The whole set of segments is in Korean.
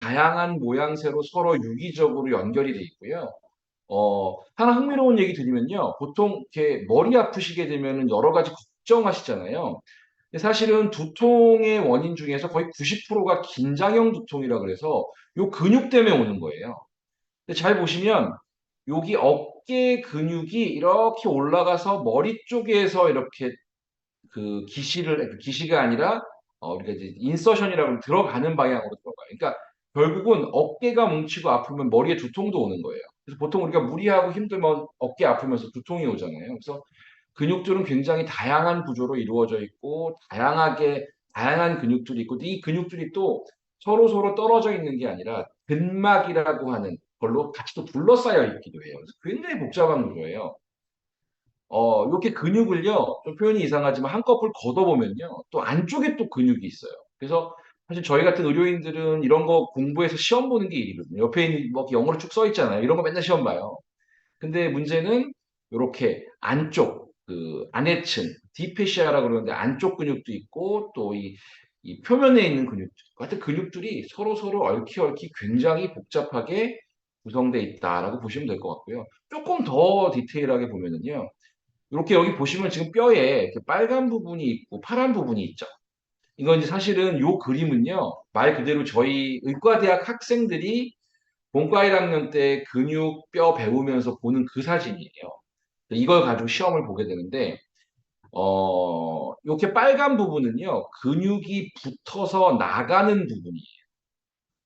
다양한 모양새로 서로 유기적으로 연결이 돼 있고요. 하나 흥미로운 얘기 드리면요. 보통 이렇게 머리 아프시게 되면은 여러 가지 걱정하시잖아요. 근데 사실은 두통의 원인 중에서 거의 90%가 긴장형 두통이라 그래서 요 근육 때문에 오는 거예요. 근데 잘 보시면 여기 어깨 근육이 이렇게 올라가서 머리 쪽에서 이렇게 기시가 아니라 우리가 이제 인서션이라고 하면 들어가는 방향으로 들어가요. 그러니까 결국은 어깨가 뭉치고 아프면 머리에 두통도 오는 거예요. 그래서 보통 우리가 무리하고 힘들면 어깨 아프면서 두통이 오잖아요. 그래서 근육들은 굉장히 다양한 구조로 이루어져 있고 다양한 근육들이 있고 이 근육들이 또 서로서로 떨어져 있는 게 아니라 근막이라고 하는 걸로 같이 또 둘러싸여 있기도 해요. 그래서 굉장히 복잡한 구조예요. 이렇게 근육을요, 좀 표현이 이상하지만 한꺼풀 걷어보면요, 또 안쪽에 또 근육이 있어요. 그래서 사실 저희 같은 의료인들은 이런 거 공부해서 시험 보는 게 일이거든요. 옆에 있는 뭐 영어로 쭉 써 있잖아요. 이런 거 맨날 시험 봐요. 근데 문제는 이렇게 안쪽, 안해층, 디페시아라고 그러는데 안쪽 근육도 있고 또 이 표면에 있는 근육, 같은 근육들이 서로서로 얽히얽히 굉장히 복잡하게 구성되어 있다라고 보시면 될 것 같고요. 조금 더 디테일하게 보면은요. 이렇게 여기 보시면 지금 뼈에 이렇게 빨간 부분이 있고 파란 부분이 있죠. 이건 이제 사실은 요 그림은요. 말 그대로 저희 의과대학 학생들이 본과 1학년 때 근육 뼈 배우면서 보는 그 사진이에요. 이걸 가지고 시험을 보게 되는데 이렇게 빨간 부분은요. 근육이 붙어서 나가는 부분이에요.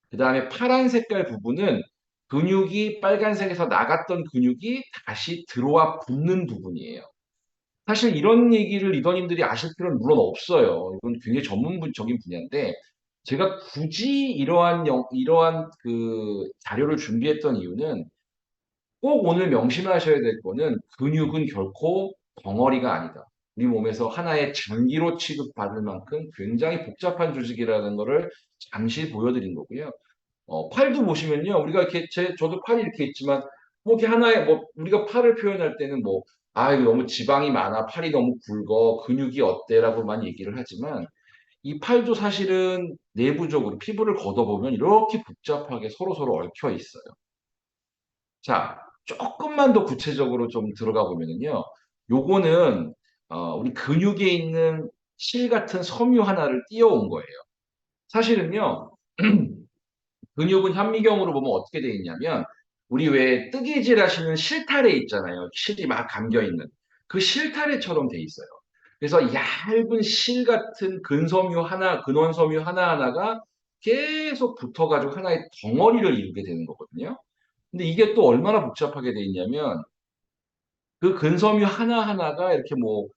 그다음에 파란 색깔 부분은 근육이 빨간색에서 나갔던 근육이 다시 들어와 붙는 부분이에요. 사실 이런 얘기를 리더님들이 아실 필요는 물론 없어요. 이건 굉장히 전문적인 분야인데 제가 굳이 이러한 자료를 준비했던 이유는 꼭 오늘 명심하셔야 될 거는 근육은 결코 덩어리가 아니다. 우리 몸에서 하나의 장기로 취급받을 만큼 굉장히 복잡한 조직이라는 거를 잠시 보여드린 거고요. 팔도 보시면요. 우리가 이렇게, 저도 팔이 이렇게 있지만, 뭐, 이렇게 하나의, 뭐, 우리가 팔을 표현할 때는 뭐, 아, 이거 너무 지방이 많아, 팔이 너무 굵어, 근육이 어때라고만 얘기를 하지만, 이 팔도 사실은 내부적으로 피부를 걷어보면 이렇게 복잡하게 서로서로 얽혀 있어요. 자, 조금만 더 구체적으로 좀 들어가 보면은요. 요거는, 우리 근육에 있는 실 같은 섬유 하나를 띄워온 거예요. 사실은요, 근육은 현미경으로 보면 어떻게 되어 있냐면 우리 왜 뜨개질 하시는 실타래 있잖아요. 실이 막 감겨 있는 그 실타래처럼 돼 있어요. 그래서 얇은 실 같은 근원섬유 하나하나가 계속 붙어가지고 하나의 덩어리를 이루게 되는 거거든요. 근데 이게 또 얼마나 복잡하게 돼 있냐면 그 근섬유 하나하나가 이렇게 뭐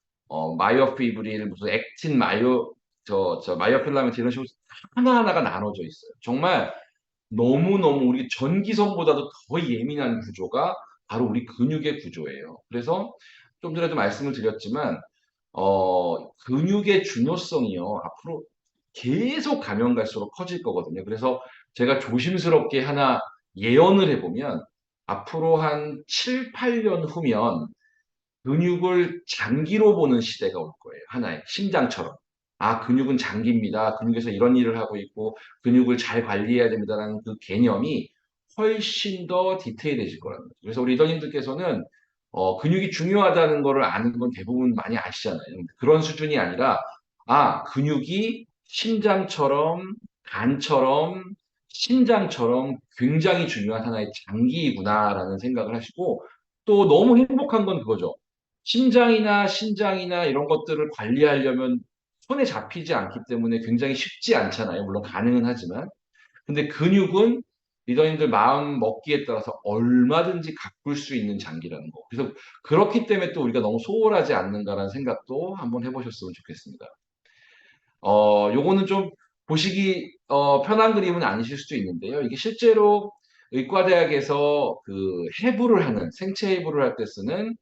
마이오피브릴 무슨 액틴 마이오필라멘트 이런 식으로 하나하나가 나눠져 있어요. 정말 너무너무 우리 전기선보다도 더 예민한 구조가 바로 우리 근육의 구조예요. 그래서 좀 전에도 말씀을 드렸지만, 근육의 중요성이요. 앞으로 계속 가면 갈수록 커질 거거든요. 그래서 제가 조심스럽게 하나 예언을 해보면, 앞으로 한 7, 8년 후면 근육을 장기로 보는 시대가 올 거예요. 하나의 심장처럼. 아, 근육은 장기입니다. 근육에서 이런 일을 하고 있고 근육을 잘 관리해야 됩니다라는 그 개념이 훨씬 더 디테일해질 거라는 거죠. 그래서 우리 리더님들께서는 근육이 중요하다는 거를 아는 건 대부분 많이 아시잖아요. 그런 수준이 아니라 아, 근육이 심장처럼 간처럼 심장처럼 굉장히 중요한 하나의 장기이구나라는 생각을 하시고 또 너무 행복한 건 그거죠. 심장이나 신장이나 이런 것들을 관리하려면 손에 잡히지 않기 때문에 굉장히 쉽지 않잖아요. 물론 가능은 하지만. 근데 근육은 리더님들 마음 먹기에 따라서 얼마든지 가꿀 수 있는 장기라는 거. 그래서 그렇기 때문에 또 우리가 너무 소홀하지 않는가라는 생각도 한번 해보셨으면 좋겠습니다. 요거는 좀 보시기 편한 그림은 아니실 수도 있는데요. 이게 실제로 의과대학에서 해부를 하는 생체 해부를 할 때 쓰는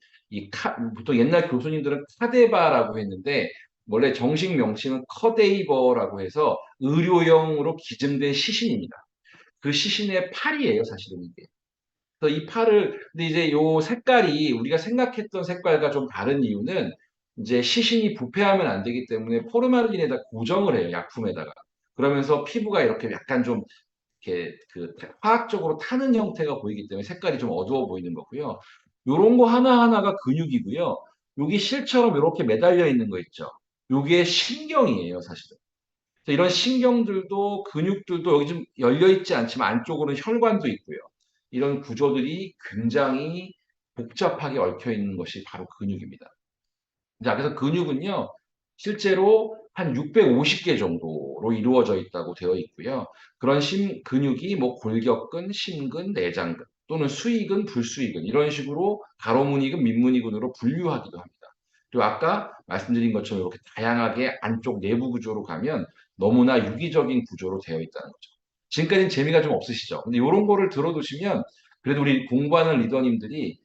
보통 옛날 교수님들은 카데바라고 했는데 원래 정식 명칭은 커데이버라고 해서 의료용으로 기증된 시신입니다. 그 시신의 팔이에요, 사실은 이게. 그래서 이 팔을 근데 이제 요 색깔이 우리가 생각했던 색깔과 좀 다른 이유는 이제 시신이 부패하면 안 되기 때문에 포르말린에다 고정을 해요, 약품에다가. 그러면서 피부가 이렇게 약간 좀 이렇게 그 화학적으로 타는 형태가 보이기 때문에 색깔이 좀 어두워 보이는 거고요. 요런 거 하나하나가 근육이고요. 여기 실처럼 이렇게 매달려 있는 거 있죠. 요게 신경이에요, 사실은. 그래서 이런 신경들도 근육들도 여기 좀 열려 있지 않지만 안쪽으로는 혈관도 있고요. 이런 구조들이 굉장히 복잡하게 얽혀 있는 것이 바로 근육입니다. 자, 그래서 근육은요, 실제로 한 650개 정도로 이루어져 있다고 되어 있고요. 그런 근육이 뭐 골격근, 심근, 내장근 또는 수익근, 불수익근 이런 식으로 가로무늬근, 밑무늬근으로 분류하기도 합니다. 그리고 아까 말씀드린 것처럼 이렇게 다양하게 안쪽 내부 구조로 가면 너무나 유기적인 구조로 되어 있다는 거죠. 지금까지는 재미가 좀 없으시죠? 근데 이런 거를 들어두시면 그래도 우리 공부하는 리더님들이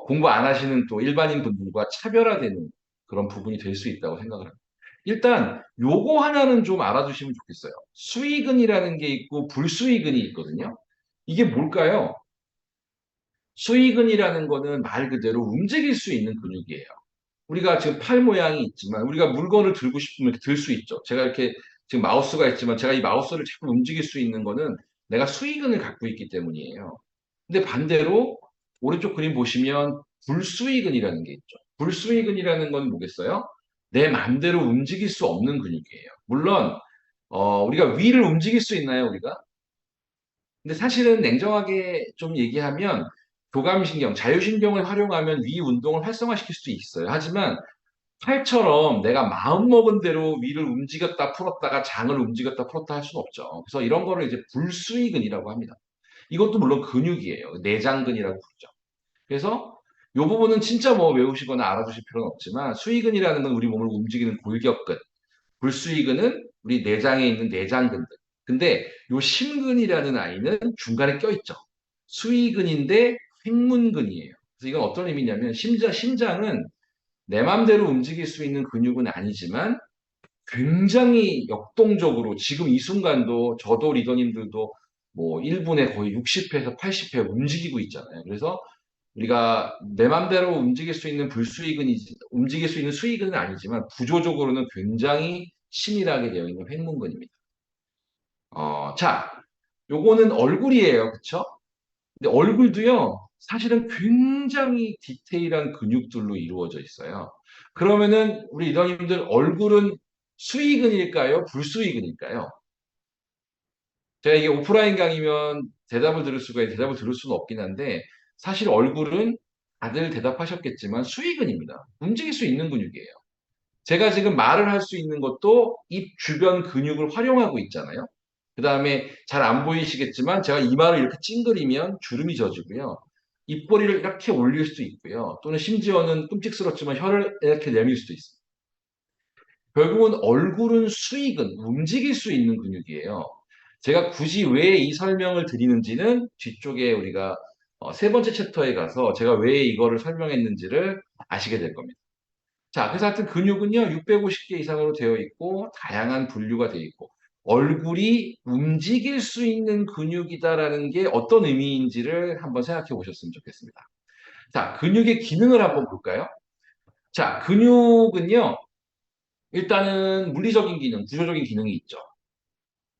공부 안 하시는 또 일반인 분들과 차별화되는 그런 부분이 될 수 있다고 생각을 합니다. 일단 요거 하나는 좀 알아두시면 좋겠어요. 수의근이라는 게 있고 불수의근이 있거든요. 이게 뭘까요? 수의근이라는 거는 말 그대로 움직일 수 있는 근육이에요. 우리가 지금 팔 모양이 있지만 우리가 물건을 들고 싶으면 이렇게 들 수 있죠. 제가 이렇게 지금 마우스가 있지만 제가 이 마우스를 자꾸 움직일 수 있는 거는 내가 수의근을 갖고 있기 때문이에요. 근데 반대로 오른쪽 그림 보시면 불수의근이라는 게 있죠. 불수의근이라는 건 뭐겠어요? 내 마음대로 움직일 수 없는 근육이에요. 물론 우리가 위를 움직일 수 있나요, 우리가? 근데 사실은 냉정하게 좀 얘기하면 교감신경, 자율신경을 활용하면 위 운동을 활성화시킬 수 있어요. 하지만 팔처럼 내가 마음먹은 대로 위를 움직였다 풀었다가 장을 움직였다 풀었다 할 수는 없죠. 그래서 이런 거를 이제 불수의근이라고 합니다. 이것도 물론 근육이에요. 내장근이라고 부르죠. 그래서 이 부분은 진짜 뭐 외우시거나 알아두실 필요는 없지만 수의근이라는 건 우리 몸을 움직이는 골격근, 불수의근은 우리 내장에 있는 내장근들. 근데 요 심근이라는 아이는 중간에 껴있죠. 수의근인데 횡문근이에요. 그래서 이건 어떤 의미냐면 심장은 내 맘대로 움직일 수 있는 근육은 아니지만 굉장히 역동적으로 지금 이 순간도 저도 리더님들도 뭐 1분에 거의 60회에서 80회 움직이고 있잖아요. 그래서 우리가 내 맘대로 움직일 수 있는 움직일 수 있는 수익은 아니지만 구조적으로는 굉장히 치밀하게 되어 있는 횡문근입니다. 자, 요거는 얼굴이에요. 그쵸? 근데 얼굴도요, 사실은 굉장히 디테일한 근육들로 이루어져 있어요. 그러면은 우리 리더님들 얼굴은 수의근일까요? 불수의근일까요? 제가 이게 오프라인 강의면 대답을 들을 수가 있는데 대답을 들을 수는 없긴 한데 사실 얼굴은 다들 대답하셨겠지만 수의근입니다. 움직일 수 있는 근육이에요. 제가 지금 말을 할 수 있는 것도 입 주변 근육을 활용하고 있잖아요. 그 다음에 잘 안 보이시겠지만 제가 이마를 이렇게 찡그리면 주름이 져지고요. 입꼬리를 이렇게 올릴 수도 있고요. 또는 심지어는 끔찍스럽지만 혀를 이렇게 내밀 수도 있습니다. 결국은 얼굴은 수익은 움직일 수 있는 근육이에요. 제가 굳이 왜 이 설명을 드리는지는 뒤쪽에 우리가 세 번째 챕터에 가서 제가 왜 이거를 설명했는지를 아시게 될 겁니다. 자, 그래서 하여튼 근육은요, 650개 이상으로 되어 있고, 다양한 분류가 되어 있고, 얼굴이 움직일 수 있는 근육이다라는 게 어떤 의미인지를 한번 생각해 보셨으면 좋겠습니다. 자, 근육의 기능을 한번 볼까요? 자, 근육은요, 일단은 물리적인 기능, 구조적인 기능이 있죠.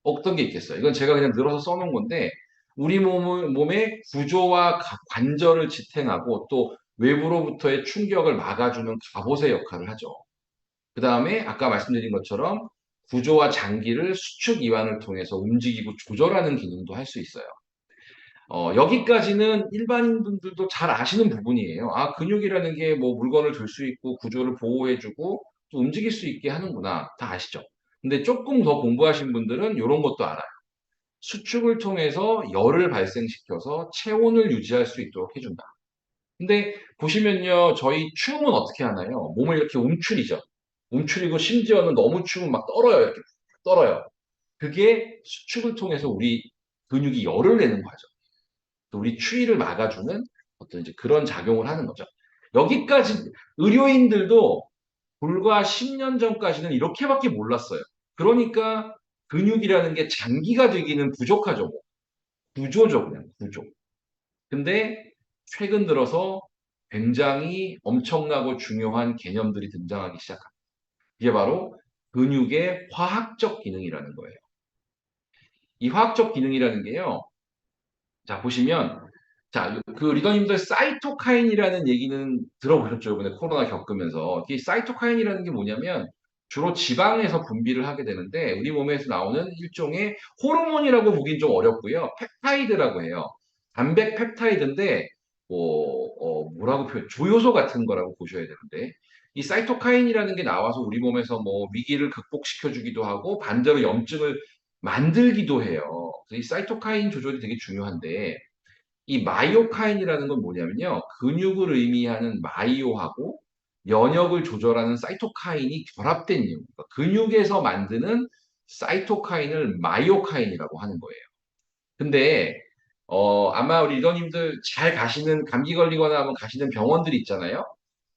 어떤 게 있겠어요? 이건 제가 그냥 늘어서 써놓은 건데, 우리 몸의 구조와 관절을 지탱하고 또 외부로부터의 충격을 막아주는 갑옷의 역할을 하죠. 그 다음에 아까 말씀드린 것처럼 구조와 장기를 수축 이완을 통해서 움직이고 조절하는 기능도 할 수 있어요. 여기까지는 일반인 분들도 잘 아시는 부분이에요. 아, 근육이라는 게 뭐 물건을 들 수 있고 구조를 보호해주고 또 움직일 수 있게 하는구나. 다 아시죠? 근데 조금 더 공부하신 분들은 이런 것도 알아요. 수축을 통해서 열을 발생시켜서 체온을 유지할 수 있도록 해준다. 근데 보시면요, 저희 추움은 어떻게 하나요? 몸을 이렇게 움츠리죠. 움츠리고 심지어는 너무 추우면 막 떨어요. 이렇게 떨어요. 그게 수축을 통해서 우리 근육이 열을 내는 과정. 또 우리 추위를 막아주는 어떤 이제 그런 작용을 하는 거죠. 여기까지 의료인들도 불과 10년 전까지는 이렇게밖에 몰랐어요. 그러니까 근육이라는 게 장기가 되기는 부족하죠. 뭐. 구조죠, 그냥 구조. 근데 최근 들어서 굉장히 엄청나고 중요한 개념들이 등장하기 시작합니다. 이게 바로 근육의 화학적 기능이라는 거예요. 이 화학적 기능이라는 게요. 자, 보시면, 자, 그 리더님들 사이토카인이라는 얘기는 들어보셨죠? 이번에 코로나 겪으면서. 이 사이토카인이라는 게 뭐냐면 주로 지방에서 분비를 하게 되는데 우리 몸에서 나오는 일종의 호르몬이라고 보긴 좀 어렵고요. 펩타이드라고 해요. 단백 펩타이드인데 뭐라고 조효소 같은 거라고 보셔야 되는데 이 사이토카인이라는 게 나와서 우리 몸에서 뭐 위기를 극복시켜 주기도 하고 반대로 염증을 만들기도 해요. 그래서 이 사이토카인 조절이 되게 중요한데 이 마이오카인이라는 건 뭐냐면요. 근육을 의미하는 마이오하고 면역을 조절하는 사이토카인이 결합된 이유. 그러니까 근육에서 만드는 사이토카인을 마이오카인이라고 하는 거예요. 근데 아마 우리 리더님들 잘 가시는 감기 걸리거나 하면 가시는 병원들이 있잖아요.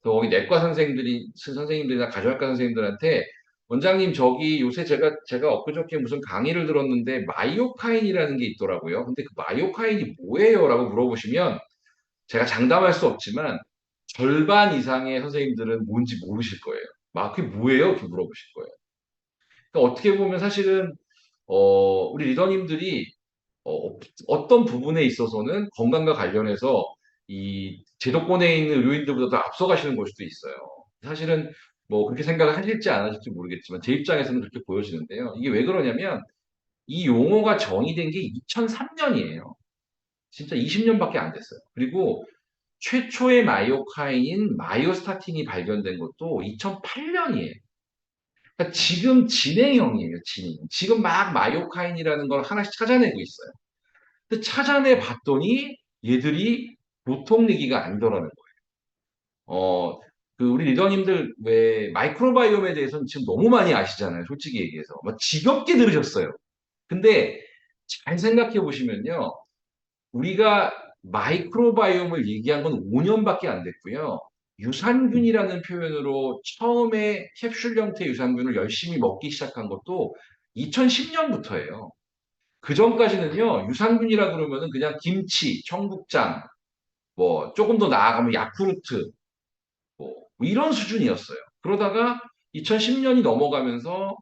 거기 내과 선생님들이나 가정의과 선생님들한테 원장님 저기 요새 제가 엊그저께 무슨 강의를 들었는데 마이오카인이라는 게 있더라고요. 근데 그 마이오카인이 뭐예요? 라고 물어보시면 제가 장담할 수 없지만 절반 이상의 선생님들은 뭔지 모르실 거예요. 막 그게 뭐예요? 이렇게 물어보실 거예요. 그러니까 어떻게 보면 사실은 우리 리더님들이 어떤 부분에 있어서는 건강과 관련해서 이 제도권에 있는 의료인들보다 더 앞서가시는 걸 수도 있어요. 사실은 뭐 그렇게 생각을 하실지 안 하실지 모르겠지만 제 입장에서는 그렇게 보여지는데요. 이게 왜 그러냐면 이 용어가 정의된 게 2003년이에요. 진짜 20년밖에 안 됐어요. 그리고 최초의 마이오카인인 마이오스타틴이 발견된 것도 2008년이에요. 그러니까 지금 진행형이에요, 진행. 지금 막 마이오카인이라는 걸 하나씩 찾아내고 있어요. 근데 찾아내 봤더니 얘들이 보통 얘기가 아니더라는 거예요. 우리 리더님들 왜 마이크로바이옴에 대해서는 지금 너무 많이 아시잖아요. 솔직히 얘기해서. 막 지겹게 들으셨어요. 근데 잘 생각해 보시면요. 우리가 마이크로바이옴을 얘기한 건 5년밖에 안 됐고요. 유산균이라는 표현으로 처음에 캡슐 형태 유산균을 열심히 먹기 시작한 것도 2010년부터예요. 그 전까지는요, 유산균이라 그러면은 그냥 김치, 청국장, 뭐, 조금 더 나아가면 야쿠르트, 뭐, 이런 수준이었어요. 그러다가 2010년이 넘어가면서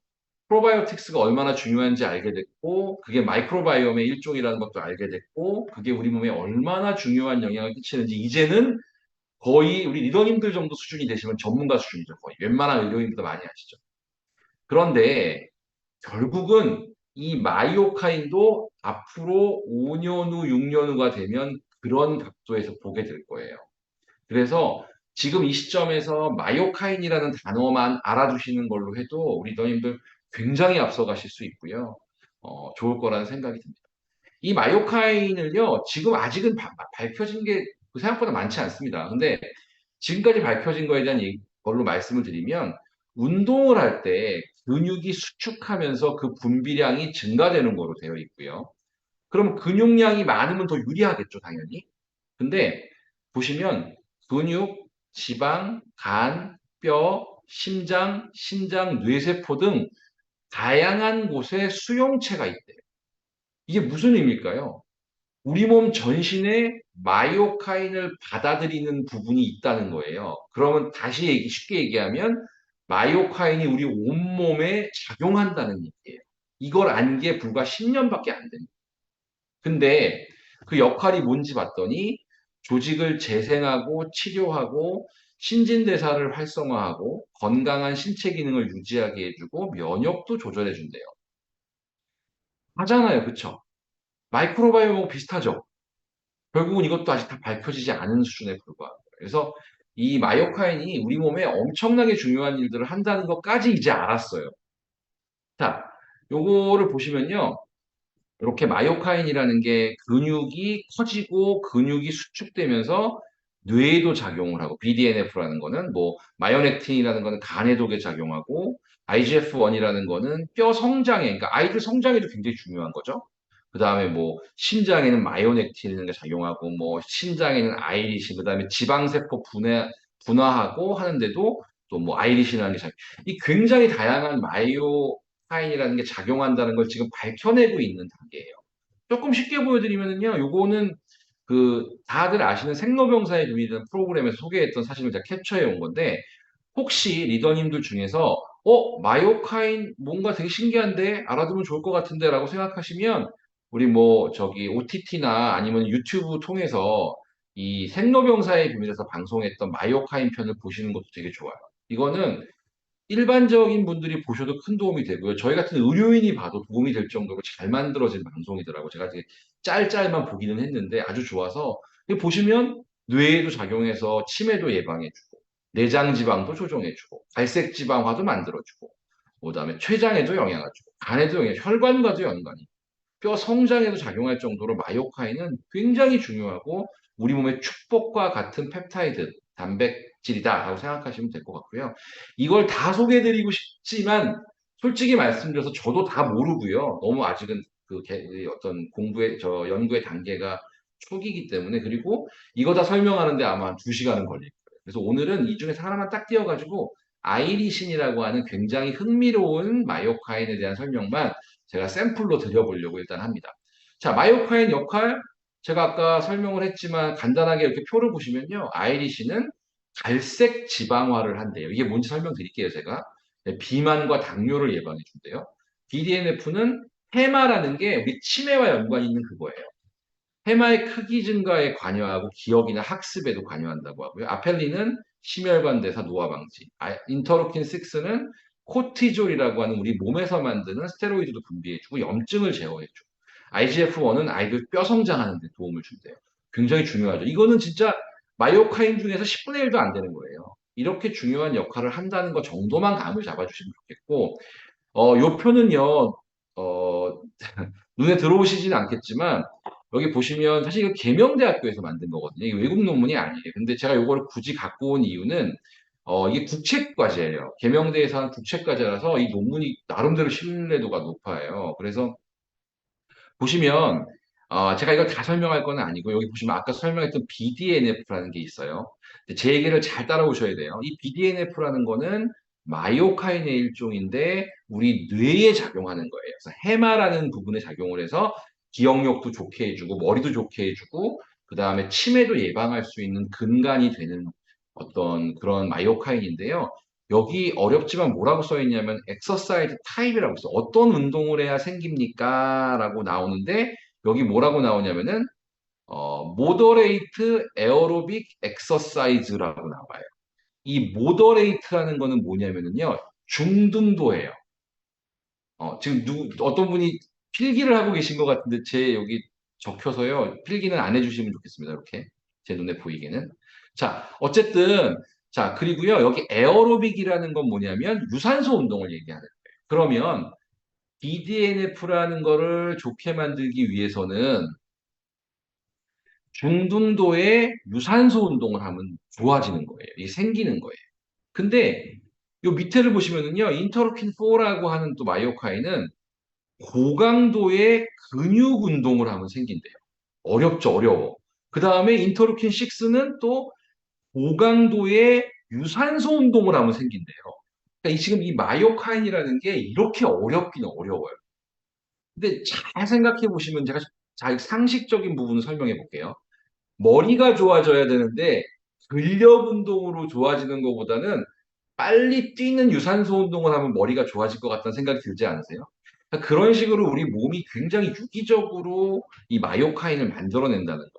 프로바이오틱스가 얼마나 중요한지 알게 됐고, 그게 마이크로바이옴의 일종이라는 것도 알게 됐고, 그게 우리 몸에 얼마나 중요한 영향을 끼치는지, 이제는 거의 우리 리더님들 정도 수준이 되시면 전문가 수준이죠. 거의. 웬만한 의료인보다 많이 아시죠. 그런데 결국은 이 마이오카인도 앞으로 5년 후, 6년 후가 되면 그런 각도에서 보게 될 거예요. 그래서 지금 이 시점에서 마이오카인이라는 단어만 알아두시는 걸로 해도 우리 너님들 굉장히 앞서가실 수 있고요. 좋을 거라는 생각이 듭니다. 이 마이오카인을요, 지금 아직은 밝혀진 게 생각보다 많지 않습니다. 근데 지금까지 밝혀진 거에 대한 걸로 말씀을 드리면 운동을 할 때 근육이 수축하면서 그 분비량이 증가되는 거로 되어 있고요. 그럼 근육량이 많으면 더 유리하겠죠, 당연히. 근데 보시면 근육, 지방, 간, 뼈, 심장, 신장, 뇌세포 등 다양한 곳에 수용체가 있대요. 이게 무슨 의미일까요? 우리 몸 전신에 마이오카인을 받아들이는 부분이 있다는 거예요. 그러면 다시 쉽게 얘기하면 마이오카인이 우리 온몸에 작용한다는 얘기예요. 이걸 안 게 불과 10년밖에 안 됩니다. 근데 그 역할이 뭔지 봤더니 조직을 재생하고 치료하고 신진대사를 활성화하고 건강한 신체 기능을 유지하게 해주고 면역도 조절해준대요. 하잖아요. 그쵸? 마이크로바이옴하고 비슷하죠? 결국은 이것도 아직 다 밝혀지지 않은 수준에 불과한 거예요. 그래서 이 마이오카인이 우리 몸에 엄청나게 중요한 일들을 한다는 것까지 이제 알았어요. 자, 요거를 보시면요. 이렇게 마이오카인이라는 게 근육이 커지고 근육이 수축되면서 뇌에도 작용을 하고 BDNF라는 거는 뭐 마이오넥틴이라는 거는 간에도 작용하고 IGF-1이라는 거는 뼈 성장에 그러니까 아이들 성장에도 굉장히 중요한 거죠. 그다음에 뭐 심장에는 마이오넥틴이 작용하고 뭐 신장에는 아이리신 그다음에 지방세포 분화하고 하는데도 또 뭐 아이리신이라는 게 이 굉장히 다양한 마이오카인이라는 게 작용한다는 걸 지금 밝혀내고 있는 단계예요. 조금 쉽게 보여드리면요, 요거는 그 다들 아시는 생로병사의 눈이라는 프로그램에서 소개했던 사실을 제가 캡처해 온 건데 혹시 리더님들 중에서 마이오카인 뭔가 되게 신기한데 알아두면 좋을 것 같은데 라고 생각하시면 우리 뭐 저기 OTT나 아니면 유튜브 통해서 이 생로병사의 비밀에서 방송했던 마이오카인 편을 보시는 것도 되게 좋아요. 이거는 일반적인 분들이 보셔도 큰 도움이 되고요. 저희 같은 의료인이 봐도 도움이 될 정도로 잘 만들어진 방송이더라고요. 제가 되게 짤짤만 보기는 했는데 아주 좋아서 이거 보시면 뇌에도 작용해서 치매도 예방해주고 내장 지방도 조정해주고 갈색 지방화도 만들어주고 그다음에 췌장에도 영향을 주고 간에도 영향, 혈관과도 연관이 뼈 성장에도 작용할 정도로 마이오카인은 굉장히 중요하고 우리 몸의 축복과 같은 펩타이드, 단백질이다라고 생각하시면 될 것 같고요. 이걸 다 소개해드리고 싶지만 솔직히 말씀드려서 저도 다 모르고요. 너무 아직은 이 어떤 공부의 저 연구의 단계가 초기이기 때문에 그리고 이거 다 설명하는데 아마 한 2시간은 걸릴 거예요. 그래서 오늘은 이 중에서 하나만 딱 띄워가지고 아이리신이라고 하는 굉장히 흥미로운 마이오카인에 대한 설명만 제가 샘플로 드려보려고 일단 합니다. 자, 마이오카인 역할 제가 아까 설명을 했지만 간단하게 이렇게 표를 보시면요. 아이리시는 갈색 지방화를 한대요. 이게 뭔지 설명드릴게요, 제가. 네, 비만과 당뇨를 예방해 준대요. BDNF는 해마라는 게 우리 치매와 연관이 있는 그거예요. 해마의 크기 증가에 관여하고 기억이나 학습에도 관여한다고 하고요. 아펠린은 심혈관 대사 노화 방지. 인터루킨 6는 코티졸이라고 하는 우리 몸에서 만드는 스테로이드도 분비해주고 염증을 제어해주고. IGF-1은 아이들 뼈 성장하는 데 도움을 준대요. 굉장히 중요하죠. 이거는 진짜 마이오카인 중에서 10분의 1도 안 되는 거예요. 이렇게 중요한 역할을 한다는 것 정도만 감을 잡아주시면 좋겠고, 요 표는요, 눈에 들어오시진 않겠지만, 여기 보시면 사실 이거 계명대학교에서 만든 거거든요. 이게 외국 논문이 아니에요. 근데 제가 이거를 굳이 갖고 온 이유는, 이게 국책과제예요. 계명대에서 한 국책과제라서 이 논문이 나름대로 신뢰도가 높아요. 그래서 보시면, 제가 이걸 다 설명할 건 아니고, 여기 보시면 아까 설명했던 BDNF라는 게 있어요. 근데 제 얘기를 잘 따라오셔야 돼요. 이 BDNF라는 거는 마이오카인의 일종인데, 우리 뇌에 작용하는 거예요. 그래서 해마라는 부분에 작용을 해서 기억력도 좋게 해주고, 머리도 좋게 해주고, 그 다음에 치매도 예방할 수 있는 근간이 되는 어떤 그런 마이오카인인데요. 여기 어렵지만 뭐라고 써 있냐면 엑서사이즈 타입이라고 있어. 어떤 운동을 해야 생깁니까? 라고 나오는데 여기 뭐라고 나오냐면은 모더레이트 에어로빅 엑서사이즈라고 나와요. 이 모더레이트라는 거는 뭐냐면은요. 중등도예요. 지금 어떤 분이 필기를 하고 계신 것 같은데 제 여기 적혀서요. 필기는 안 해주시면 좋겠습니다. 이렇게 제 눈에 보이게는. 자, 어쨌든 자 그리고요 여기 에어로빅이라는 건 뭐냐면 유산소 운동을 얘기하는 거예요. 그러면 BDNF라는 거를 좋게 만들기 위해서는 중등도의 유산소 운동을 하면 좋아지는 거예요. 이게 생기는 거예요. 근데 요 밑에를 보시면은요 인터루킨 4라고 하는 또 마이오카인은 고강도의 근육 운동을 하면 생긴대요. 어렵죠, 어려워. 그 다음에 인터루킨 6는 또 고강도의 유산소 운동을 하면 생긴대요. 그러니까 지금 이 마이오카인이라는 게 이렇게 어렵긴 어려워요. 근데 잘 생각해 보시면 제가 잘 상식적인 부분을 설명해 볼게요. 머리가 좋아져야 되는데 근력 운동으로 좋아지는 것보다는 빨리 뛰는 유산소 운동을 하면 머리가 좋아질 것 같다는 생각이 들지 않으세요? 그러니까 그런 식으로 우리 몸이 굉장히 유기적으로 이 마이오카인을 만들어낸다는 거예요.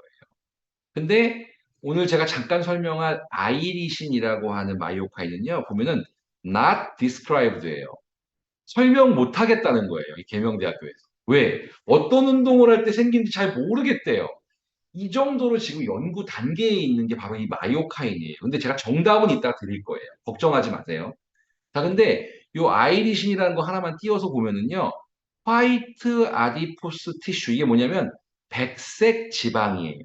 근데 오늘 제가 잠깐 설명한 아이리신이라고 하는 마이오카인은요, 보면은 not described예요. 설명 못 하겠다는 거예요. 이 계명대학교에서. 왜? 어떤 운동을 할 때 생긴지 잘 모르겠대요. 이 정도로 지금 연구 단계에 있는 게 바로 이 마이오카인이에요. 근데 제가 정답은 이따 드릴 거예요. 걱정하지 마세요. 자, 근데 요 아이리신이라는 거 하나만 띄워서 보면은요. 화이트 아디포스 티슈 이게 뭐냐면 백색 지방이에요.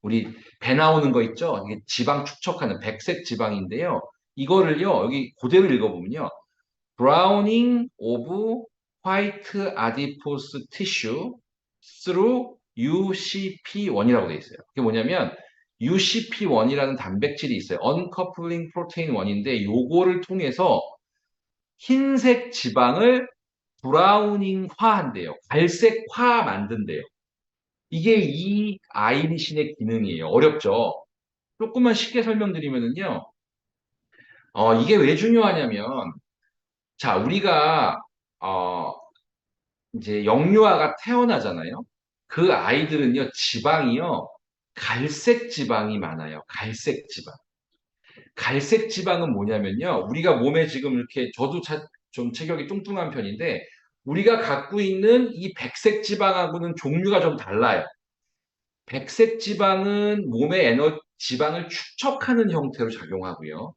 우리 배 나오는 거 있죠? 이게 지방 축적하는 백색 지방인데요. 이거를요. 여기 그대로 읽어보면요. browning of white adipose tissue through UCP1이라고 되어 있어요. 그게 뭐냐면 UCP1이라는 단백질이 있어요. uncoupling protein 1인데 요거를 통해서 흰색 지방을 브라우닝화한대요. 갈색화 만든대요. 이게 이 아이리신의 기능이에요. 어렵죠? 조금만 쉽게 설명드리면은요. 이게 왜 중요하냐면 자, 우리가 어, 이제 영유아가 태어나잖아요. 그 아이들은요, 지방이요, 갈색 지방이 많아요. 갈색 지방. 갈색 지방은 뭐냐면요, 우리가 몸에 지금 이렇게 저도 좀 체격이 뚱뚱한 편인데 우리가 갖고 있는 이 백색 지방하고는 종류가 좀 달라요. 백색 지방은 몸의 지방을 축적하는 형태로 작용하고요.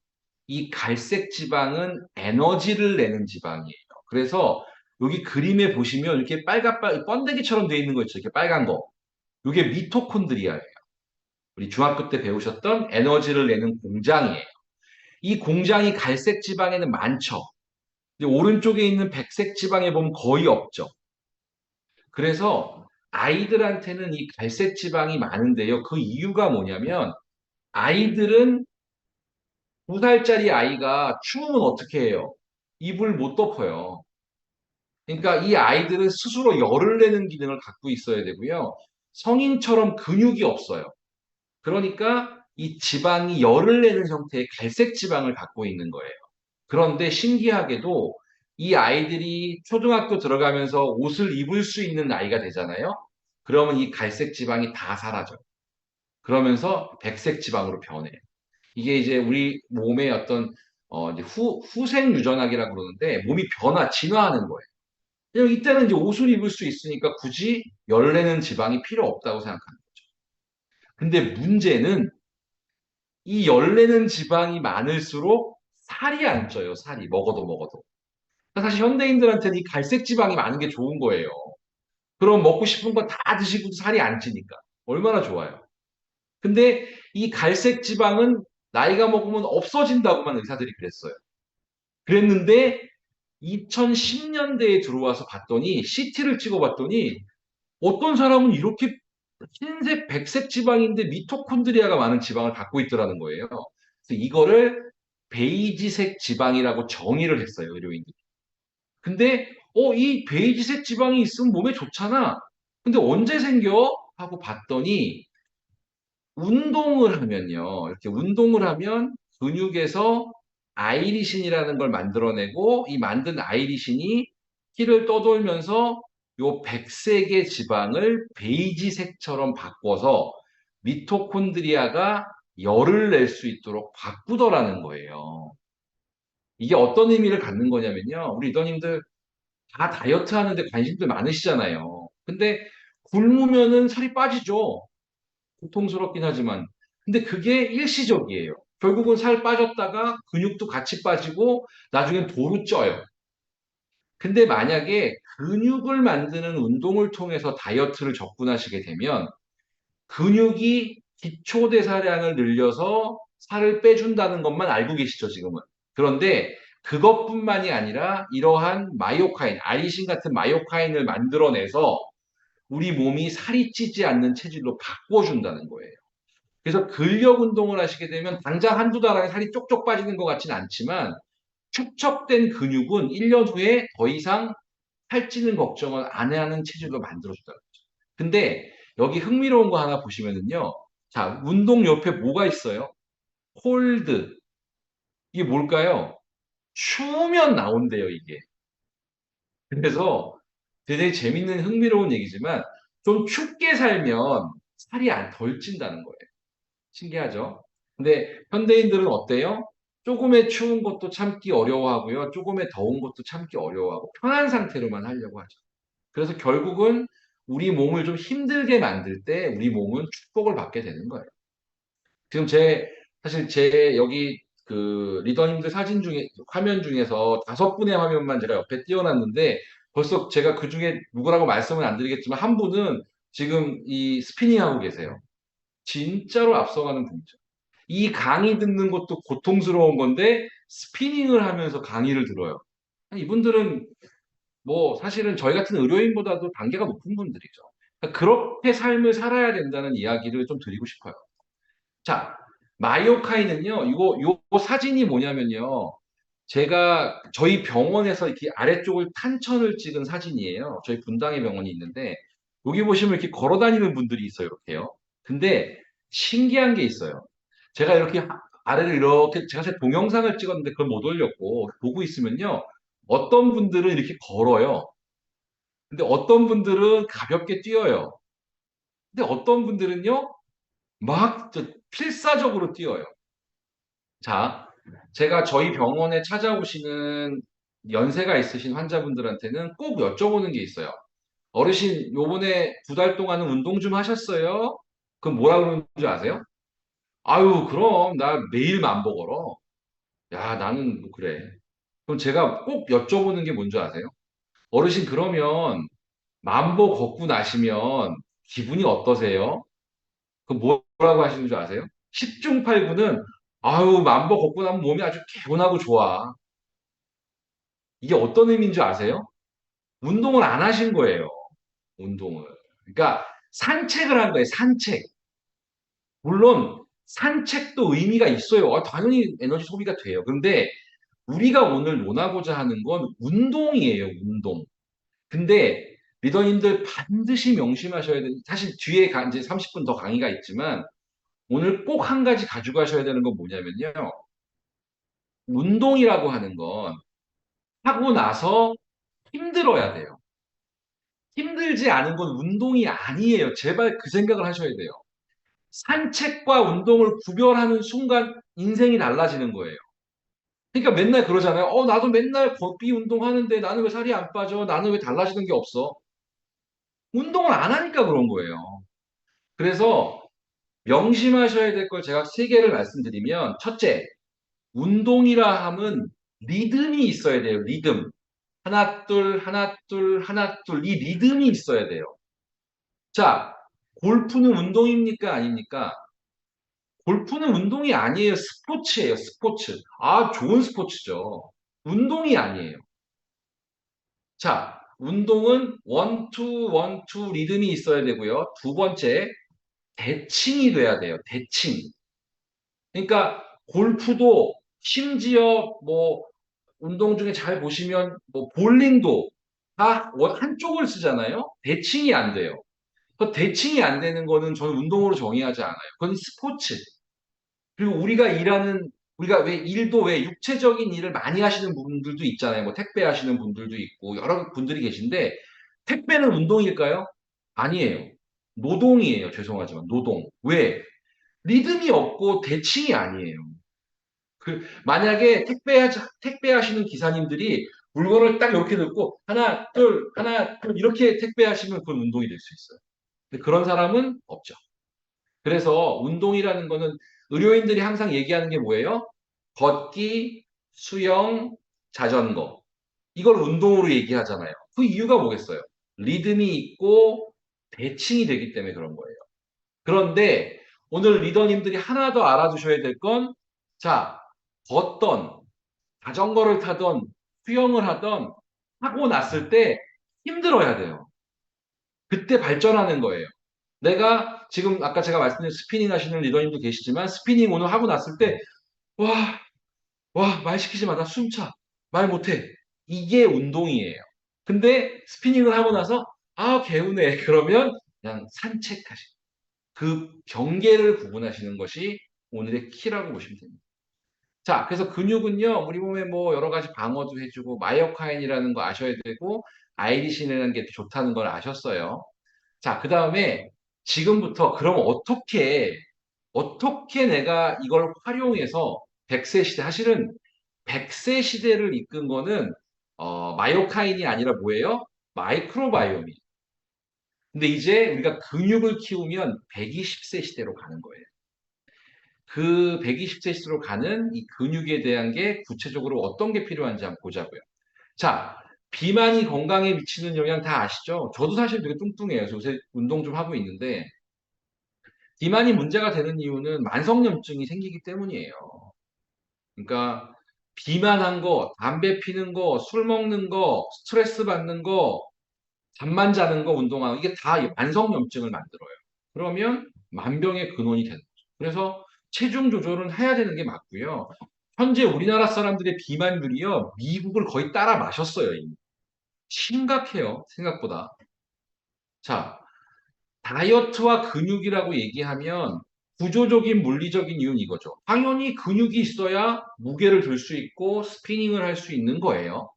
이 갈색 지방은 에너지를 내는 지방이에요. 그래서 여기 그림에 보시면 이렇게 번데기처럼 되어 있는 거 있죠. 이렇게 빨간 거. 이게 미토콘드리아예요. 우리 중학교 때 배우셨던 에너지를 내는 공장이에요. 이 공장이 갈색 지방에는 많죠. 근데 오른쪽에 있는 백색 지방에 보면 거의 없죠. 그래서 아이들한테는 이 갈색 지방이 많은데요. 그 이유가 뭐냐면 아이들은 2살짜리 아이가 추우면 어떻게 해요? 이불 못 덮어요. 그러니까 이 아이들은 스스로 열을 내는 기능을 갖고 있어야 되고요. 성인처럼 근육이 없어요. 그러니까 이 지방이 열을 내는 형태의 갈색 지방을 갖고 있는 거예요. 그런데 신기하게도 이 아이들이 초등학교 들어가면서 옷을 입을 수 있는 나이가 되잖아요. 그러면 이 갈색 지방이 다 사라져요. 그러면서 백색 지방으로 변해요. 이게 이제 우리 몸의 어떤 이제 후생 유전학이라고 그러는데 몸이 진화하는 거예요. 그냥 이때는 이제 옷을 입을 수 있으니까 굳이 열내는 지방이 필요 없다고 생각하는 거죠. 근데 문제는 이 열내는 지방이 많을수록 살이 안 쪄요. 살이 먹어도 먹어도. 사실 현대인들한테는 이 갈색 지방이 많은 게 좋은 거예요. 그럼 먹고 싶은 거 다 드시고 살이 안 찌니까 얼마나 좋아요. 근데 이 갈색 지방은 나이가 먹으면 없어진다고만 의사들이 그랬어요. 그랬는데 2010년대에 들어와서 봤더니 CT를 찍어봤더니 어떤 사람은 이렇게 흰색, 백색 지방인데 미토콘드리아가 많은 지방을 갖고 있더라는 거예요. 그래서 이거를 베이지색 지방이라고 정의를 했어요, 의료인들이. 근데 이 베이지색 지방이 있으면 몸에 좋잖아. 근데 언제 생겨? 하고 봤더니 운동을 하면요. 이렇게 운동을 하면 근육에서 아이리신이라는 걸 만들어내고 이 만든 아이리신이 피를 떠돌면서 요 백색의 지방을 베이지색처럼 바꿔서 미토콘드리아가 열을 낼 수 있도록 바꾸더라는 거예요. 이게 어떤 의미를 갖는 거냐면요. 우리 리더님들 다 다이어트 하는데 관심들 많으시잖아요. 근데 굶으면은 살이 빠지죠. 고통스럽긴 하지만. 근데 그게 일시적이에요. 결국은 살 빠졌다가 근육도 같이 빠지고 나중엔 도로 쪄요. 근데 만약에 근육을 만드는 운동을 통해서 다이어트를 접근하시게 되면 근육이 기초대사량을 늘려서 살을 빼준다는 것만 알고 계시죠, 지금은. 그런데 그것뿐만이 아니라 이러한 마이오카인, 아이신 같은 마이오카인을 만들어내서 우리 몸이 살이 찌지 않는 체질로 바꿔준다는 거예요. 그래서 근력 운동을 하시게 되면 당장 한두 달 안에 살이 쪽쪽 빠지는 것 같지는 않지만 축적된 근육은 1년 후에 더 이상 살찌는 걱정을 안 해야 하는 체질로 만들어준다는 거죠. 근데 여기 흥미로운 거 하나 보시면은요. 자, 운동 옆에 뭐가 있어요? 콜드. 이게 뭘까요? 추우면 나온대요, 이게. 그래서 되게 재밌는 흥미로운 얘기지만 좀 춥게 살면 살이 덜 찐다는 거예요. 신기하죠? 근데 현대인들은 어때요? 조금의 추운 것도 참기 어려워하고요. 조금의 더운 것도 참기 어려워하고 편한 상태로만 하려고 하죠. 그래서 결국은 우리 몸을 좀 힘들게 만들 때 우리 몸은 축복을 받게 되는 거예요. 지금 사실 제 여기 그 리더님들 사진 중에, 화면 중에서 5분의 화면만 제가 옆에 띄워놨는데 벌써 제가 그 중에 누구라고 말씀은 안 드리겠지만 한 분은 지금 이 스피닝 하고 계세요. 진짜로 앞서가는 분이죠. 이 강의 듣는 것도 고통스러운 건데 스피닝을 하면서 강의를 들어요. 이분들은 뭐 사실은 저희 같은 의료인보다도 단계가 높은 분들이죠. 그러니까 그렇게 삶을 살아야 된다는 이야기를 좀 드리고 싶어요. 자, 마이오카이는요, 요 사진이 뭐냐면요. 제가 저희 병원에서 이렇게 아래쪽을 탄천을 찍은 사진이에요. 저희 분당에 병원이 있는데, 여기 보시면 이렇게 걸어 다니는 분들이 있어요, 이렇게요. 근데 신기한 게 있어요. 제가 이렇게 아래를 이렇게, 제가 사실 동영상을 찍었는데 그걸 못 올렸고, 보고 있으면요. 어떤 분들은 이렇게 걸어요. 근데 어떤 분들은 가볍게 뛰어요. 근데 어떤 분들은요, 필사적으로 뛰어요. 자, 제가 저희 병원에 찾아오시는 연세가 있으신 환자분들한테는 꼭 여쭤보는 게 있어요. 어르신, 요번에 2달 동안은 운동 좀 하셨어요? 그럼 뭐라 그러는 줄 아세요? 아유, 그럼 나 매일 만보 걸어. 야, 나는 뭐 그래. 그럼 제가 꼭 여쭤보는 게 뭔지 아세요? 어르신, 그러면 만보 걷고 나시면 기분이 어떠세요? 그 뭐라고 하시는 줄 아세요? 10중 8구는 아유, 만보 걷고 나면 몸이 아주 개운하고 좋아. 이게 어떤 의미인 줄 아세요? 운동을 안 하신 거예요. 운동을. 그러니까 산책을 한 거예요. 산책. 물론 산책도 의미가 있어요. 당연히 에너지 소비가 돼요. 그런데 우리가 오늘 논하고자 하는 건 운동이에요. 운동. 근데 리더님들 반드시 명심하셔야 되는, 사실 뒤에 이제 30분 더 강의가 있지만 오늘 꼭 한 가지 가져가셔야 되는 건 뭐냐면요. 운동이라고 하는 건 하고 나서 힘들어야 돼요. 힘들지 않은 건 운동이 아니에요. 제발 그 생각을 하셔야 돼요. 산책과 운동을 구별하는 순간 인생이 달라지는 거예요. 그러니까 맨날 그러잖아요. 나도 맨날 걷기 운동하는데 나는 왜 살이 안 빠져? 나는 왜 달라지는 게 없어? 운동을 안 하니까 그런 거예요. 그래서 명심하셔야 될 걸 제가 3개를 말씀드리면, 첫째, 운동이라 함은 리듬이 있어야 돼요. 리듬. 하나, 둘, 하나, 둘, 하나, 둘. 이 리듬이 있어야 돼요. 자, 골프는 운동입니까? 아닙니까? 골프는 운동이 아니에요. 스포츠예요. 스포츠. 아, 좋은 스포츠죠. 운동이 아니에요. 자, 운동은 원투, 원투 리듬이 있어야 되고요. 두 번째, 대칭이 돼야 돼요. 대칭. 그러니까 골프도 심지어 뭐 운동 중에 잘 보시면 뭐 볼링도 다 한쪽을 쓰잖아요. 대칭이 안 돼요. 그 대칭이 안 되는 거는 저는 운동으로 정의하지 않아요. 그건 스포츠. 그리고 우리가 왜 일도 왜 육체적인 일을 많이 하시는 분들도 있잖아요. 뭐 택배 하시는 분들도 있고 여러 분들이 계신데 택배는 운동일까요? 아니에요. 노동이에요. 죄송하지만 노동. 왜? 리듬이 없고 대칭이 아니에요. 만약에 택배 하시는 기사님들이 물건을 딱 이렇게 넣고 하나, 둘 이렇게 택배 하시면 그건 운동이 될 수 있어요. 근데 그런 사람은 없죠. 그래서 운동이라는 거는 의료인들이 항상 얘기하는 게 뭐예요? 걷기, 수영, 자전거. 이걸 운동으로 얘기하잖아요. 그 이유가 뭐겠어요? 리듬이 있고 대칭이 되기 때문에 그런 거예요. 그런데 오늘 리더님들이 하나 더 알아두셔야 될 건, 자, 걷던, 자전거를 타던, 수영을 하던, 하고 났을 때 힘들어야 돼요. 그때 발전하는 거예요. 내가 지금 아까 제가 말씀드린 스피닝 하시는 리더님도 계시지만 스피닝 오늘 하고 났을 때 와, 말 시키지 마. 나 숨차. 말 못해. 이게 운동이에요. 근데 스피닝을 하고 나서 개운해. 그러면 그냥 산책하시. 그 경계를 구분하시는 것이 오늘의 키라고 보시면 됩니다. 자, 그래서 근육은요, 우리 몸에 뭐 여러 가지 방어도 해주고, 마이오카인이라는 거 아셔야 되고, 아이리신이라는 게 좋다는 걸 아셨어요. 자, 그 다음에 지금부터 그럼 어떻게 내가 이걸 활용해서 100세 시대, 사실은 100세 시대를 이끈 거는, 마이오카인이 아니라 뭐예요? 마이크로바이옴이. 근데 이제 우리가 근육을 키우면 120세 시대로 가는 거예요. 그 120세 시대로 가는 이 근육에 대한 게 구체적으로 어떤 게 필요한지 한번 보자고요. 자, 비만이 건강에 미치는 영향 다 아시죠? 저도 사실 되게 뚱뚱해요. 요새 운동 좀 하고 있는데, 비만이 문제가 되는 이유는 만성염증이 생기기 때문이에요. 그러니까, 비만한 거, 담배 피는 거, 술 먹는 거, 스트레스 받는 거, 잠만 자는 거, 운동하고, 이게 다 만성염증을 만들어요. 그러면 만병의 근원이 되는 거죠. 그래서 체중 조절은 해야 되는 게 맞고요. 현재 우리나라 사람들의 비만율이요, 미국을 거의 따라 마셨어요, 이미. 심각해요, 생각보다. 자, 다이어트와 근육이라고 얘기하면 구조적인 물리적인 이유는 이거죠. 당연히 근육이 있어야 무게를 들 수 있고 스피닝을 할 수 있는 거예요.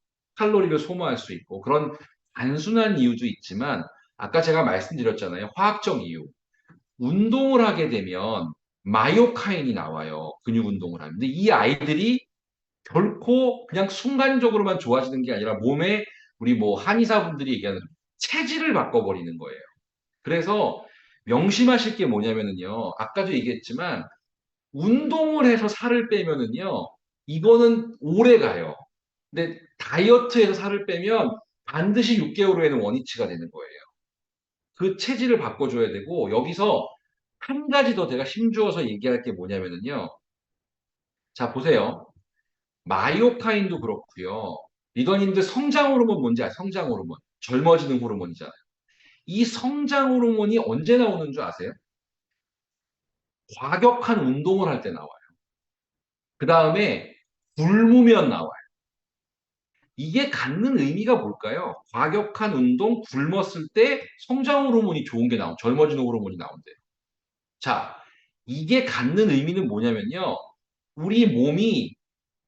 칼로리를 소모할 수 있고 그런 단순한 이유도 있지만 아까 제가 말씀드렸잖아요. 화학적 이유. 운동을 하게 되면 마이오카인이 나와요. 근육 운동을 하는데 이 아이들이 결코 그냥 순간적으로만 좋아지는 게 아니라 몸에 우리 뭐 한의사분들이 얘기하는 체질을 바꿔버리는 거예요. 그래서 명심하실 게 뭐냐면은요. 아까도 얘기했지만 운동을 해서 살을 빼면은요. 이거는 오래 가요. 근데 다이어트해서 살을 빼면 반드시 6개월 후에는 원위치가 되는 거예요. 그 체질을 바꿔줘야 되고 여기서 한 가지 더 제가 힘주어서 얘기할 게 뭐냐면은요. 자, 보세요. 마이오카인도 그렇고요. 리더님들 성장 호르몬 뭔지 아세요? 성장 호르몬. 젊어지는 호르몬이잖아요. 이 성장 호르몬이 언제 나오는 줄 아세요? 과격한 운동을 할 때 나와요. 그 다음에 굶으면 나와요. 이게 갖는 의미가 뭘까요? 과격한 운동, 굶었을 때 성장 호르몬이 좋은 게 젊어지는 호르몬이 나온대요. 자, 이게 갖는 의미는 뭐냐면요. 우리 몸이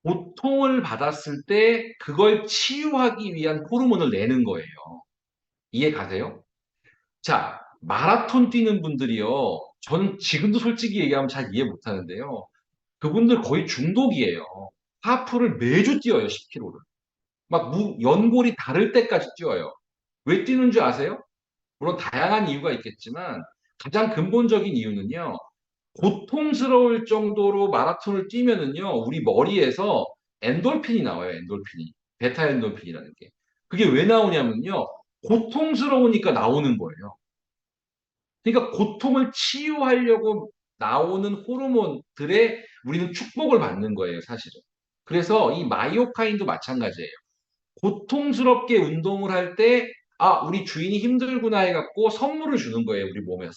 고통을 받았을 때 그걸 치유하기 위한 호르몬을 내는 거예요. 이해 가세요? 자, 마라톤 뛰는 분들이요. 저는 지금도 솔직히 얘기하면 잘 이해 못 하는데요. 그분들 거의 중독이에요. 하프를 매주 뛰어요, 10km를. 막 연골이 다를 때까지 뛰어요. 왜 뛰는 줄 아세요? 물론 다양한 이유가 있겠지만 가장 근본적인 이유는요. 고통스러울 정도로 마라톤을 뛰면은요. 우리 머리에서 엔돌핀이 나와요. 엔돌핀이. 베타 엔돌핀이라는 게. 그게 왜 나오냐면요. 고통스러우니까 나오는 거예요. 그러니까 고통을 치유하려고 나오는 호르몬들에 우리는 축복을 받는 거예요, 사실은. 그래서 이 마이오카인도 마찬가지예요. 고통스럽게 운동을 할 때, 아, 우리 주인이 힘들구나 해갖고 선물을 주는 거예요, 우리 몸에.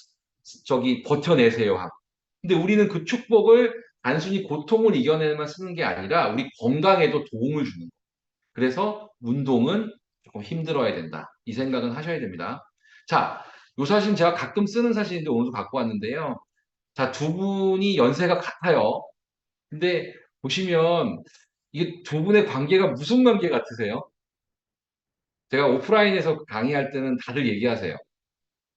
저기, 버텨내세요 하고. 근데 우리는 그 축복을 단순히 고통을 이겨내만 쓰는 게 아니라 우리 건강에도 도움을 주는 거예요. 그래서 운동은 조금 힘들어야 된다. 이 생각은 하셔야 됩니다. 자, 요 사진 제가 가끔 쓰는 사진인데 오늘도 갖고 왔는데요. 자, 두 분이 연세가 같아요. 근데 보시면 이게 두 분의 관계가 무슨 관계 같으세요? 제가 오프라인에서 강의할 때는 다들 얘기하세요.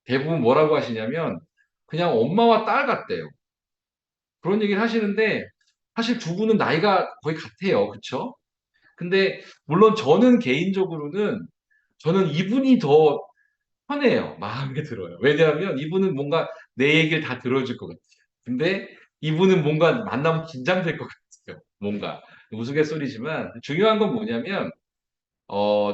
대부분 뭐라고 하시냐면 그냥 엄마와 딸 같대요. 그런 얘기를 하시는데 사실 두 분은 나이가 거의 같아요. 그쵸? 근데 물론 저는 개인적으로는 저는 이분이 더 편해요. 마음에 들어요. 왜냐하면 이분은 뭔가 내 얘기를 다 들어줄 것 같아요. 근데 이분은 뭔가 만나면 긴장될 것 같아요. 뭔가 우스갯소리지만 중요한 건 뭐냐면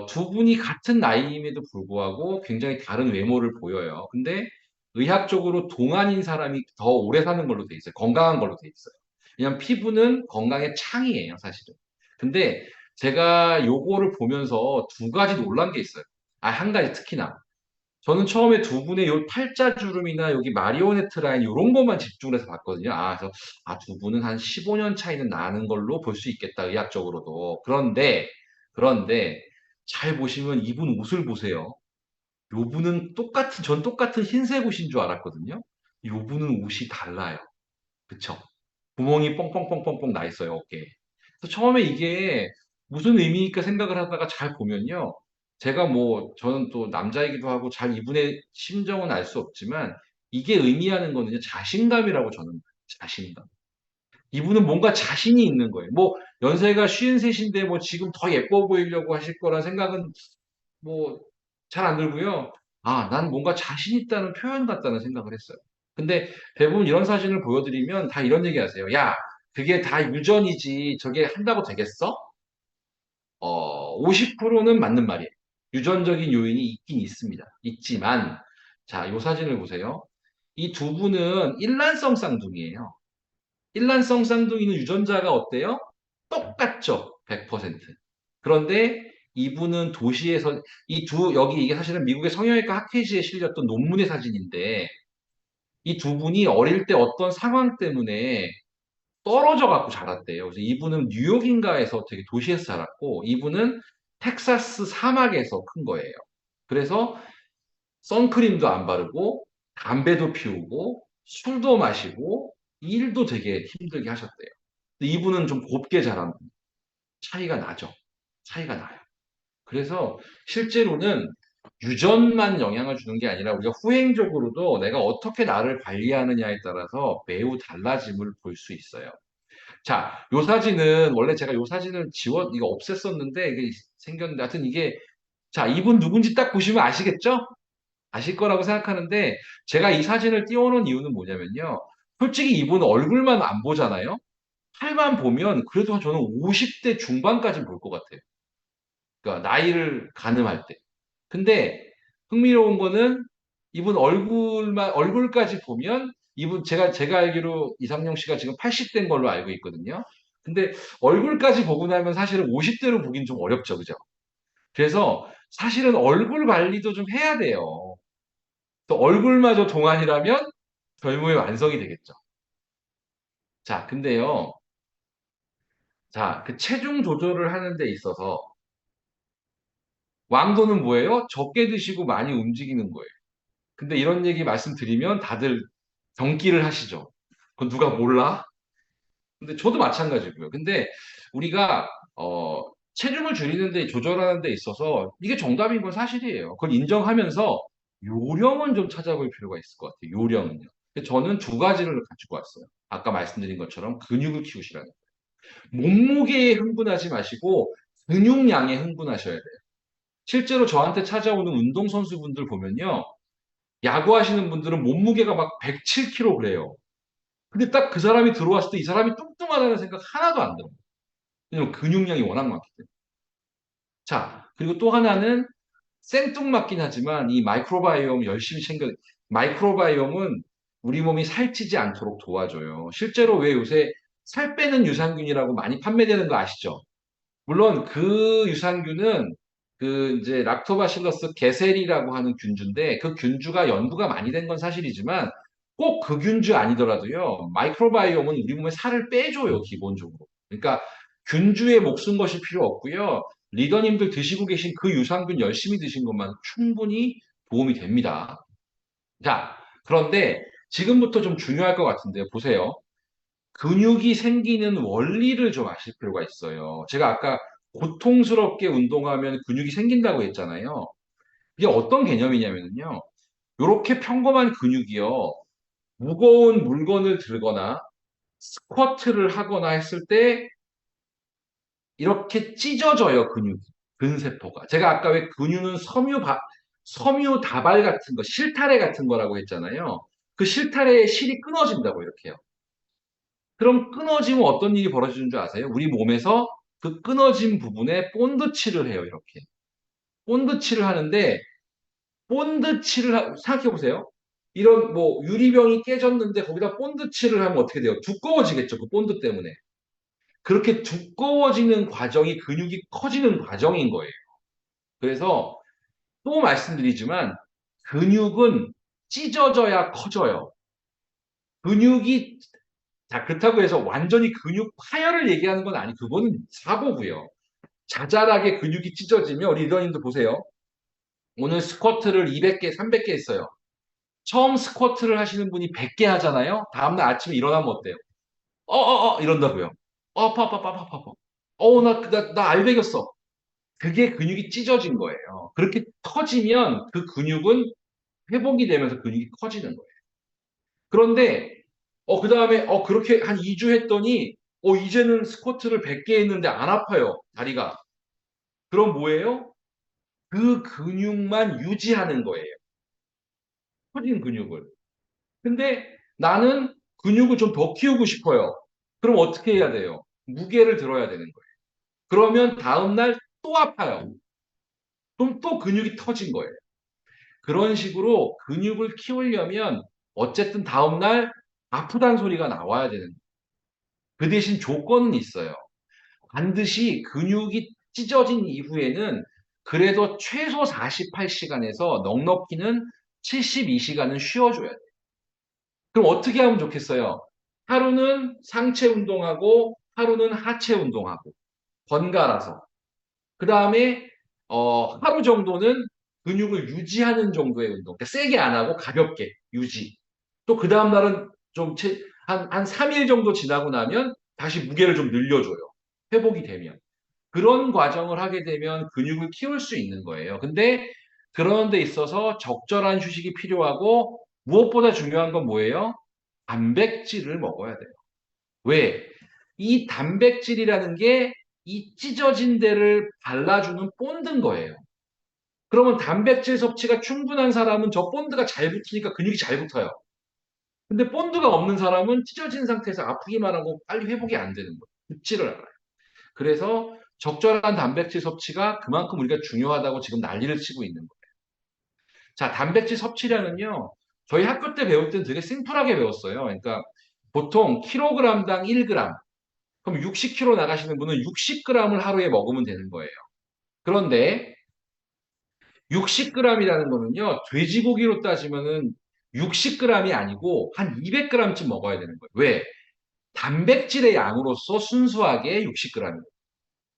두 분이 같은 나이임에도 불구하고 굉장히 다른 외모를 보여요. 근데 의학적으로 동안인 사람이 더 오래 사는 걸로 돼 있어요. 건강한 걸로 돼 있어요. 왜냐면 피부는 건강의 창이에요, 사실은. 근데 제가 요거를 보면서 두 가지 놀란 게 있어요. 아, 한 가지 특히나. 저는 처음에 두 분의 요 팔자주름이나 여기 마리오네트 라인 이런 것만 집중을 해서 봤거든요. 두 분은 한 15년 차이는 나는 걸로 볼 수 있겠다, 의학적으로도. 그런데 잘 보시면 이분 옷을 보세요. 요 분은 전 똑같은 흰색 옷인 줄 알았거든요. 요 분은 옷이 달라요. 그쵸? 구멍이 뻥뻥뻥뻥뻥 나 있어요, 어깨에. 그래서 처음에 이게 무슨 의미일까 생각을 하다가 잘 보면요. 제가 뭐, 저는 또 남자이기도 하고 잘 이분의 심정은 알 수 없지만 이게 의미하는 거는 자신감이라고 저는 봐요. 자신감. 이분은 뭔가 자신이 있는 거예요. 뭐, 연세가 53인데 뭐 지금 더 예뻐 보이려고 하실 거란 생각은 뭐, 잘 안 들고요. 아, 난 뭔가 자신 있다는 표현 같다는 생각을 했어요. 근데 대부분 이런 사진을 보여드리면 다 이런 얘기 하세요. 야, 그게 다 유전이지. 저게 한다고 되겠어? 50%는 맞는 말이에요. 유전적인 요인이 있긴 있습니다. 있지만, 자, 이 사진을 보세요. 이 두 분은 일란성 쌍둥이에요. 일란성 쌍둥이는 유전자가 어때요? 똑같죠. 100%. 그런데 이분은 도시에서 여기 이게 사실은 미국의 성형외과 학회지에 실렸던 논문의 사진인데 이 두 분이 어릴 때 어떤 상황 때문에 떨어져 갖고 자랐대요. 그래서 이분은 뉴욕인가에서 되게 도시에서 자랐고 이분은 텍사스 사막에서 큰 거예요. 그래서 선크림도 안 바르고 담배도 피우고 술도 마시고 일도 되게 힘들게 하셨대요. 근데 이분은 좀 곱게 자란 차이가 나죠. 차이가 나요. 그래서 실제로는 유전만 영향을 주는 게 아니라 우리가 후행적으로도 내가 어떻게 나를 관리하느냐에 따라서 매우 달라짐을 볼 수 있어요. 자, 요 사진은 원래 제가 요 사진을 이거 없앴었는데 이게 생겼는데 하여튼 이게 자, 이분 누군지 딱 보시면 아시겠죠? 아실 거라고 생각하는데 제가 이 사진을 띄워놓은 이유는 뭐냐면요. 솔직히 이분 얼굴만 안 보잖아요. 팔만 보면 그래도 저는 50대 중반까지 볼 것 같아요. 그러니까 나이를 가늠할 때. 근데 흥미로운 거는 이분 얼굴까지 보면 이분 제가 알기로 이상용 씨가 지금 80대인 걸로 알고 있거든요. 근데 얼굴까지 보고 나면 사실은 50대로 보긴 좀 어렵죠. 그죠? 그래서 사실은 얼굴 관리도 좀 해야 돼요. 또 얼굴마저 동안이라면 젊음의 완성이 되겠죠. 자, 근데요. 자, 그 체중 조절을 하는 데 있어서 왕도는 뭐예요? 적게 드시고 많이 움직이는 거예요. 근데 이런 얘기 말씀드리면 다들 경기를 하시죠. 그건 누가 몰라? 근데 저도 마찬가지고요. 근데 우리가 체중을 줄이는 데 조절하는 데 있어서 이게 정답인 건 사실이에요. 그걸 인정하면서 요령은 좀 찾아볼 필요가 있을 것 같아요. 요령은요. 근데 저는 두 가지를 가지고 왔어요. 아까 말씀드린 것처럼 근육을 키우시라는. 몸무게에 흥분하지 마시고 근육량에 흥분하셔야 돼요. 실제로 저한테 찾아오는 운동선수분들 보면요. 야구하시는 분들은 몸무게가 막 107kg 그래요. 근데 딱 그 사람이 들어왔을 때 이 사람이 뚱뚱하다는 생각 하나도 안 들어요. 왜냐면 근육량이 워낙 많기 때문에. 자, 그리고 또 하나는 생뚱맞긴 하지만 이 마이크로바이옴 열심히 마이크로바이옴은 우리 몸이 살찌지 않도록 도와줘요. 실제로 왜 요새 살 빼는 유산균이라고 많이 판매되는 거 아시죠? 물론 그 유산균은 그 이제 락토바실러스 게셀이라고 하는 균주인데 그 균주가 연구가 많이 된 건 사실이지만 꼭 그 균주 아니더라도요. 마이크로바이옴은 우리 몸에 살을 빼줘요, 기본적으로. 그러니까 균주에 목숨 것이 필요 없고요. 리더님들 드시고 계신 그 유산균 열심히 드신 것만 충분히 도움이 됩니다. 자, 그런데 지금부터 좀 중요할 것 같은데요. 보세요. 근육이 생기는 원리를 좀 아실 필요가 있어요. 제가 아까 고통스럽게 운동하면 근육이 생긴다고 했잖아요. 이게 어떤 개념이냐면요. 이렇게 평범한 근육이요. 무거운 물건을 들거나 스쿼트를 하거나 했을 때 이렇게 찢어져요, 근육이. 근세포가. 제가 아까 왜 근육은 섬유 다발 같은 거, 실타래 같은 거라고 했잖아요. 그 실타래의 실이 끊어진다고 이렇게요. 그럼 끊어지면 어떤 일이 벌어지는 줄 아세요? 우리 몸에서 그 끊어진 부분에 본드칠을 해요, 이렇게. 본드칠을 하는데, 생각해 보세요. 이런 뭐 유리병이 깨졌는데 거기다 본드칠을 하면 어떻게 돼요? 두꺼워지겠죠, 그 본드 때문에. 그렇게 두꺼워지는 과정이 근육이 커지는 과정인 거예요. 그래서 또 말씀드리지만, 근육은 찢어져야 커져요. 근육이 자, 그렇다고 해서 완전히 근육 파열을 얘기하는 건 아니, 그거는 사고고요. 자잘하게 근육이 찢어지면, 우리 리더님도 보세요. 오늘 스쿼트를 200개, 300개 했어요. 처음 스쿼트를 하시는 분이 100개 하잖아요? 다음날 아침에 일어나면 어때요? 이런다고요. 아파, 아파, 아파, 아파, 아파. 나 알배겼어. 그게 근육이 찢어진 거예요. 그렇게 터지면 그 근육은 회복이 되면서 근육이 커지는 거예요. 그런데 그 다음에, 그렇게 한 2주 했더니, 이제는 스쿼트를 100개 했는데 안 아파요, 다리가. 그럼 뭐예요? 그 근육만 유지하는 거예요. 커진 근육을. 근데 나는 근육을 좀 더 키우고 싶어요. 그럼 어떻게 해야 돼요? 무게를 들어야 되는 거예요. 그러면 다음날 또 아파요. 그럼 또 근육이 터진 거예요. 그런 식으로 근육을 키우려면 어쨌든 다음날 아프다는 소리가 나와야 되는 거예요. 그 대신 조건은 있어요. 반드시 근육이 찢어진 이후에는 그래도 최소 48시간에서 넉넉히는 72시간은 쉬어줘야 돼요. 그럼 어떻게 하면 좋겠어요? 하루는 상체 운동하고 하루는 하체 운동하고 번갈아서. 그 다음에 하루 정도는 근육을 유지하는 정도의 운동. 그러니까 세게 안 하고 가볍게 유지. 또 그 다음 날은 한 3일 정도 지나고 나면 다시 무게를 좀 늘려줘요. 회복이 되면. 그런 과정을 하게 되면 근육을 키울 수 있는 거예요. 근데 그런 데 있어서 적절한 휴식이 필요하고 무엇보다 중요한 건 뭐예요? 단백질을 먹어야 돼요. 왜? 이 단백질이라는 게 이 찢어진 데를 발라주는 본드인 거예요. 그러면 단백질 섭취가 충분한 사람은 저 본드가 잘 붙으니까 근육이 잘 붙어요. 근데 본드가 없는 사람은 찢어진 상태에서 아프기만 하고 빨리 회복이 안 되는 거예요. 붙지를 않아요. 그래서 적절한 단백질 섭취가 그만큼 우리가 중요하다고 지금 난리를 치고 있는 거예요. 자, 단백질 섭취량은요, 저희 학교 때 배울 때는 되게 심플하게 배웠어요. 그러니까 보통 킬로그램당 1g, 그럼 60kg 나가시는 분은 60g을 하루에 먹으면 되는 거예요. 그런데 60g이라는 거는요, 돼지고기로 따지면은 60g이 아니고 한 200g쯤 먹어야 되는 거예요. 왜? 단백질의 양으로서 순수하게 60g입니다.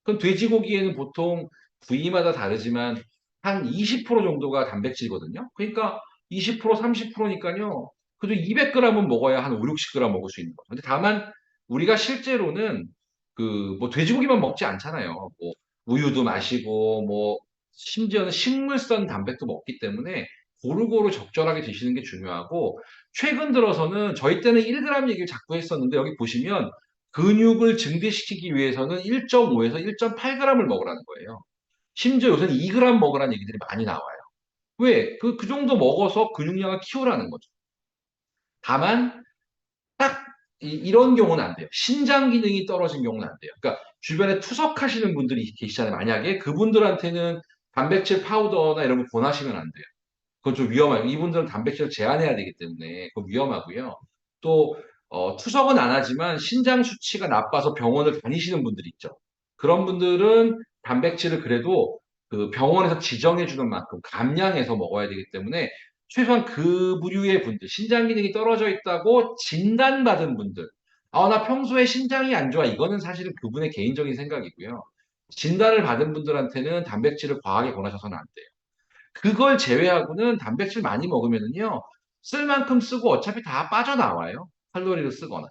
그럼 돼지고기에는 보통 부위마다 다르지만 한 20% 정도가 단백질이거든요. 그러니까 20%, 30%니까요. 그래도 200g은 먹어야 한 5, 60g 먹을 수 있는 거죠. 근데 다만 우리가 실제로는 그 뭐 돼지고기만 먹지 않잖아요. 뭐 우유도 마시고 뭐 심지어는 식물성 단백도 먹기 때문에 고루고루 적절하게 드시는 게 중요하고 최근 들어서는 저희 때는 1g 얘기를 자꾸 했었는데 여기 보시면 근육을 증대시키기 위해서는 1.5에서 1.8g을 먹으라는 거예요. 심지어 요새는 2g 먹으라는 얘기들이 많이 나와요. 왜? 그 정도 먹어서 근육량을 키우라는 거죠. 다만, 딱, 런 경우는 안 돼요. 신장 기능이 떨어진 경우는 안 돼요. 그러니까, 주변에 투석하시는 분들이 계시잖아요. 만약에 그분들한테는 단백질 파우더나 이런 거 권하시면 안 돼요. 그건 좀 위험해요. 이분들은 단백질을 제한해야 되기 때문에 그건 위험하고요. 또 투석은 안 하지만 신장 수치가 나빠서 병원을 다니시는 분들이 있죠. 그런 분들은 단백질을 그래도 그 병원에서 지정해 주는 만큼 감량해서 먹어야 되기 때문에 최소한 그 부류의 분들, 신장 기능이 떨어져 있다고 진단받은 분들, 아, 나 평소에 신장이 안 좋아. 이거는 사실은 그분의 개인적인 생각이고요. 진단을 받은 분들한테는 단백질을 과하게 권하셔서는 안 돼요. 그걸 제외하고는 단백질 많이 먹으면은요, 쓸 만큼 쓰고 어차피 다 빠져나와요. 칼로리를 쓰거나.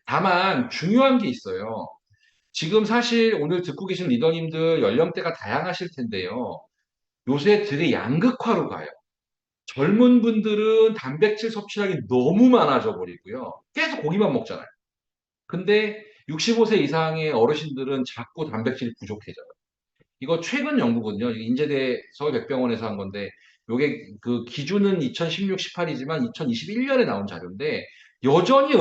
다만 중요한 게 있어요. 지금 사실 오늘 듣고 계신 리더님들 연령대가 다양하실 텐데요. 요새 되게 양극화로 가요. 젊은 분들은 단백질 섭취량이 너무 많아져 버리고요. 계속 고기만 먹잖아요. 근데 65세 이상의 어르신들은 자꾸 단백질이 부족해져요. 이거 최근 연구거든요. 인제대 서울백병원에서 한 건데, 요게 그 기준은 2016, 18이지만 2021년에 나온 자료인데, 여전히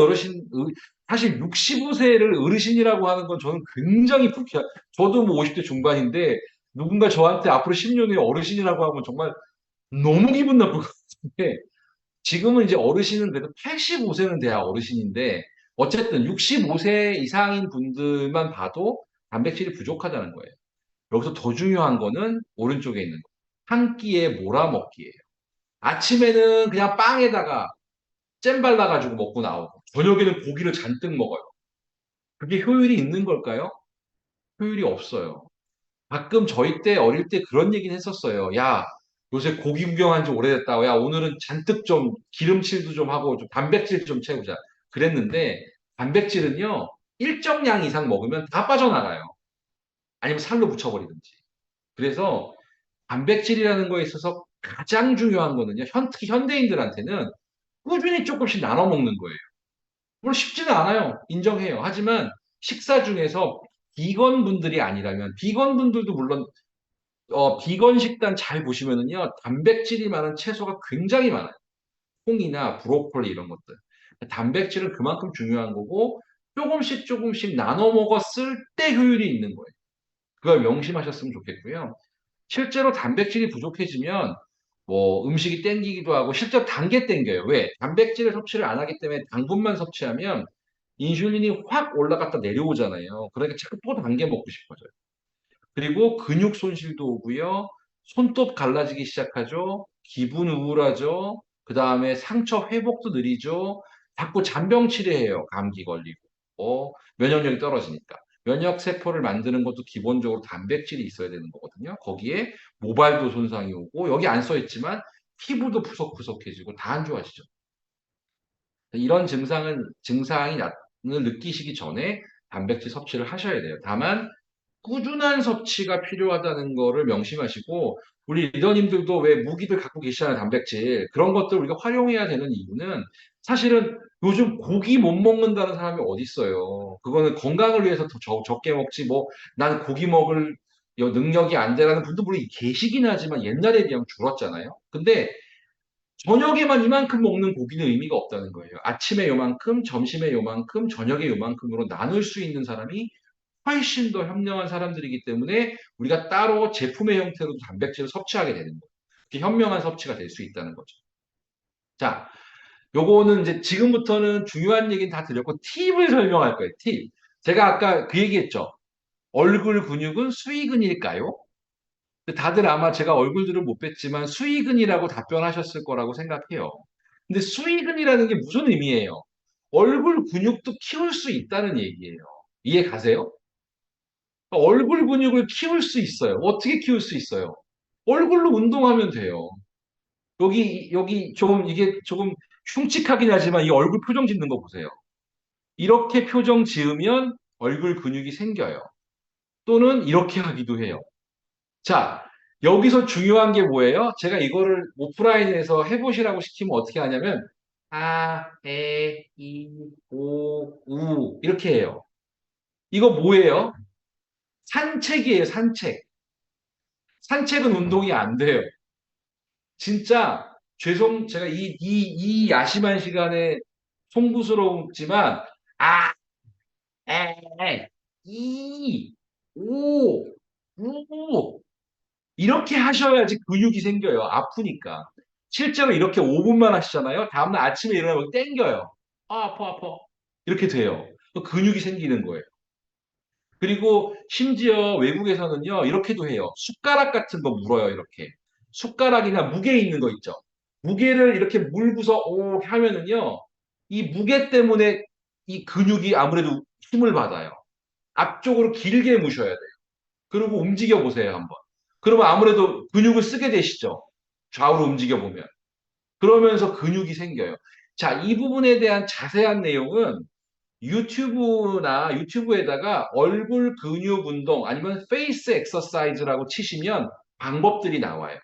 사실 65세를 어르신이라고 하는 건 저는 굉장히 저도 뭐 50대 중반인데, 누군가 저한테 앞으로 10년 후에 어르신이라고 하면 정말 너무 기분 나쁠 것 같은데, 지금은 이제 어르신은 그래도 85세는 돼야 어르신인데, 어쨌든 65세 이상인 분들만 봐도 단백질이 부족하다는 거예요. 여기서 더 중요한 거는 오른쪽에 있는 거. 한 끼에 몰아먹기예요. 아침에는 그냥 빵에다가 잼 발라가지고 먹고 나오고, 저녁에는 고기를 잔뜩 먹어요. 그게 효율이 있는 걸까요? 효율이 없어요. 가끔 저희 때 어릴 때 그런 얘기는 했었어요. 야, 요새 고기 구경한 지 오래됐다. 야, 오늘은 잔뜩 좀 기름칠도 좀 하고 좀 단백질 좀 채우자. 그랬는데 단백질은요, 일정량 이상 먹으면 다 빠져나가요. 아니면 살로 붙여버리든지. 그래서 단백질이라는 거에 있어서 가장 중요한 거는요. 특히 현대인들한테는 꾸준히 조금씩 나눠 먹는 거예요. 물론 쉽지는 않아요. 인정해요. 하지만 식사 중에서 비건 분들이 아니라면 비건 분들도 물론 비건 식단 잘 보시면은요. 단백질이 많은 채소가 굉장히 많아요. 콩이나 브로콜리 이런 것들. 단백질은 그만큼 중요한 거고 조금씩 조금씩 나눠 먹었을 때 효율이 있는 거예요. 그걸 명심하셨으면 좋겠고요. 실제로 단백질이 부족해지면 뭐 음식이 땡기기도 하고 실제로 단 게 땡겨요. 왜? 단백질을 섭취를 안 하기 때문에 당분만 섭취하면 인슐린이 확 올라갔다 내려오잖아요. 그러니까 자꾸 또 단 게 먹고 싶어져요. 그리고 근육 손실도 오고요. 손톱 갈라지기 시작하죠. 기분 우울하죠. 그 다음에 상처 회복도 느리죠. 자꾸 잔병 치레해요. 감기 걸리고. 면역력이 떨어지니까. 면역 세포를 만드는 것도 기본적으로 단백질이 있어야 되는 거거든요. 거기에 모발도 손상이 오고 여기 안 써 있지만 피부도 푸석푸석해지고 다 안 좋아지죠. 이런 증상을 느끼시기 전에 단백질 섭취를 하셔야 돼요. 다만 꾸준한 섭취가 필요하다는 거를 명심하시고, 우리 리더님들도 왜 무기들 갖고 계시잖아요, 단백질. 그런 것들 우리가 활용해야 되는 이유는 사실은 요즘 고기 못 먹는다는 사람이 어디 있어요. 그거는 건강을 위해서 더 적게 먹지, 뭐, 난 고기 먹을 능력이 안 되라는 분도 물론 계시긴 하지만 옛날에 비하면 줄었잖아요. 근데 저녁에만 이만큼 먹는 고기는 의미가 없다는 거예요. 아침에 요만큼, 점심에 요만큼, 저녁에 요만큼으로 나눌 수 있는 사람이 훨씬 더 현명한 사람들이기 때문에 우리가 따로 제품의 형태로 단백질을 섭취하게 되는 거예요. 그게 현명한 섭취가 될 수 있다는 거죠. 자, 요거는 이제 지금부터는 중요한 얘기는 다 드렸고 팁을 설명할 거예요. 팁. 제가 아까 그 얘기했죠. 얼굴 근육은 수익근일까요? 다들 아마 제가 얼굴들은 못 뵀지만 수익근이라고 답변하셨을 거라고 생각해요. 근데 수익근이라는 게 무슨 의미예요? 얼굴 근육도 키울 수 있다는 얘기예요. 이해 가세요? 얼굴 근육을 키울 수 있어요. 어떻게 키울 수 있어요? 얼굴로 운동하면 돼요. 여기 조금, 이게 조금 흉측하긴 하지만 이 얼굴 표정 짓는 거 보세요. 이렇게 표정 지으면 얼굴 근육이 생겨요. 또는 이렇게 하기도 해요. 자, 여기서 중요한 게 뭐예요? 제가 이거를 오프라인에서 해보시라고 시키면 어떻게 하냐면, 아, 에, 이, 오, 우, 이렇게 해요. 이거 뭐예요? 산책이에요, 산책. 산책은 운동이 안 돼요. 진짜, 제가 이 야심한 시간에 송구스럽지만, 아, 에, 이, 오, 우, 이렇게 하셔야지 근육이 생겨요. 아프니까. 실제로 이렇게 5분만 하시잖아요. 다음날 아침에 일어나면 땡겨요. 아, 아파, 아파. 이렇게 돼요. 근육이 생기는 거예요. 그리고 심지어 외국에서는요, 이렇게도 해요. 숟가락 같은 거 물어요, 이렇게. 숟가락이나 무게 있는 거 있죠. 무게를 이렇게 물고서 오 하면은요, 이 무게 때문에 이 근육이 아무래도 힘을 받아요. 앞쪽으로 길게 무셔야 돼요. 그리고 움직여 보세요, 한번. 그러면 아무래도 근육을 쓰게 되시죠. 좌우로 움직여 보면. 그러면서 근육이 생겨요. 자, 이 부분에 대한 자세한 내용은 유튜브에다가 얼굴 근육 운동 아니면 페이스 엑서사이즈라고 치시면 방법들이 나와요.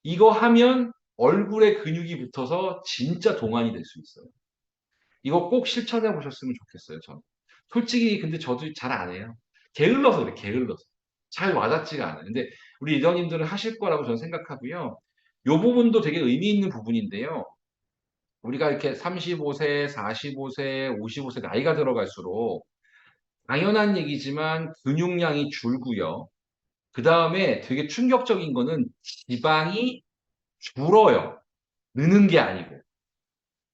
이거 하면 얼굴에 근육이 붙어서 진짜 동안이 될 수 있어요. 이거 꼭 실천해 보셨으면 좋겠어요, 저는. 솔직히 근데 저도 잘 안 해요. 게을러서 그래, 게을러서. 잘 와닿지가 않아요. 근데 우리 리더님들은 하실 거라고 저는 생각하고요. 요 부분도 되게 의미 있는 부분인데요. 우리가 이렇게 35세, 45세, 55세 나이가 들어갈수록 당연한 얘기지만 근육량이 줄고요. 그 다음에 되게 충격적인 거는 지방이 줄어요. 느는 게 아니고.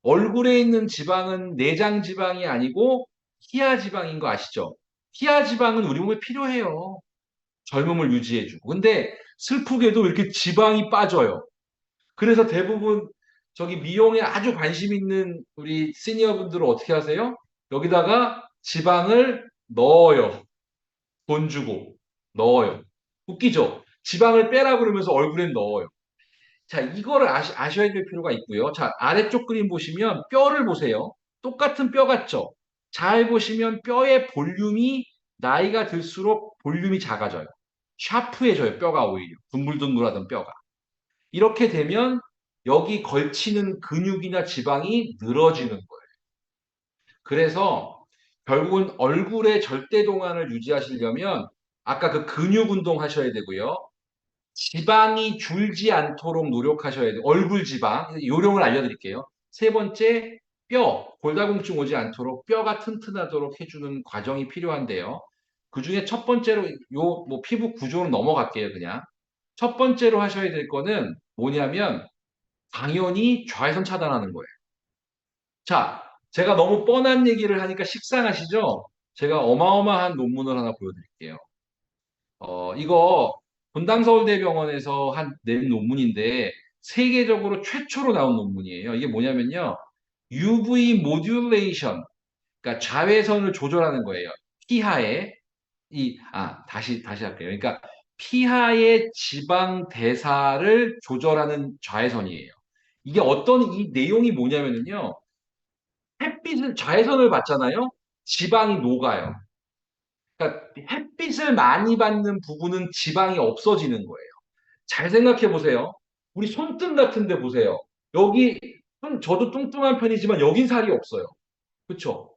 얼굴에 있는 지방은 내장 지방이 아니고 희아 지방인 거 아시죠? 희아 지방은 우리 몸에 필요해요. 젊음을 유지해주고. 근데 슬프게도 이렇게 지방이 빠져요. 그래서 대부분 저기 미용에 아주 관심 있는 우리 시니어 분들은 어떻게 하세요? 여기다가 지방을 넣어요. 돈 주고 넣어요. 웃기죠? 지방을 빼라 그러면서 얼굴에 넣어요. 자, 이거를 아셔야 될 필요가 있고요. 자, 아래쪽 그림 보시면 뼈를 보세요. 똑같은 뼈 같죠? 잘 보시면 뼈의 볼륨이 나이가 들수록 볼륨이 작아져요. 샤프해져요, 뼈가 오히려. 둥글둥글하던 뼈가. 이렇게 되면 여기 걸치는 근육이나 지방이 늘어지는 거예요. 그래서 결국은 얼굴의 절대 동안을 유지하시려면 아까 그 근육 운동 하셔야 되고요. 지방이 줄지 않도록 노력하셔야 돼요. 얼굴 지방. 요령을 알려드릴게요. 세 번째, 골다공증 오지 않도록 뼈가 튼튼하도록 해주는 과정이 필요한데요. 그 중에 첫 번째로, 뭐 피부 구조로 넘어갈게요, 그냥. 첫 번째로 하셔야 될 거는 뭐냐면, 당연히 좌회선 차단하는 거예요. 자, 제가 너무 뻔한 얘기를 하니까 식상하시죠? 제가 어마어마한 논문을 하나 보여드릴게요. 이거 분당서울대병원에서 낸 논문인데 세계적으로 최초로 나온 논문이에요. 이게 뭐냐면요. UV 모듈레이션, 그러니까 자외선을 조절하는 거예요. 피하에 다시 할게요. 그러니까 피하의 지방 대사를 조절하는 자외선이에요. 이게 이 내용이 뭐냐면요. 햇빛을 자외선을 받잖아요. 지방이 녹아요. 그러니까 햇빛을 많이 받는 부분은 지방이 없어지는 거예요. 잘 생각해 보세요. 우리 손등 같은 데 보세요. 여기 저도 뚱뚱한 편이지만 여긴 살이 없어요. 그렇죠?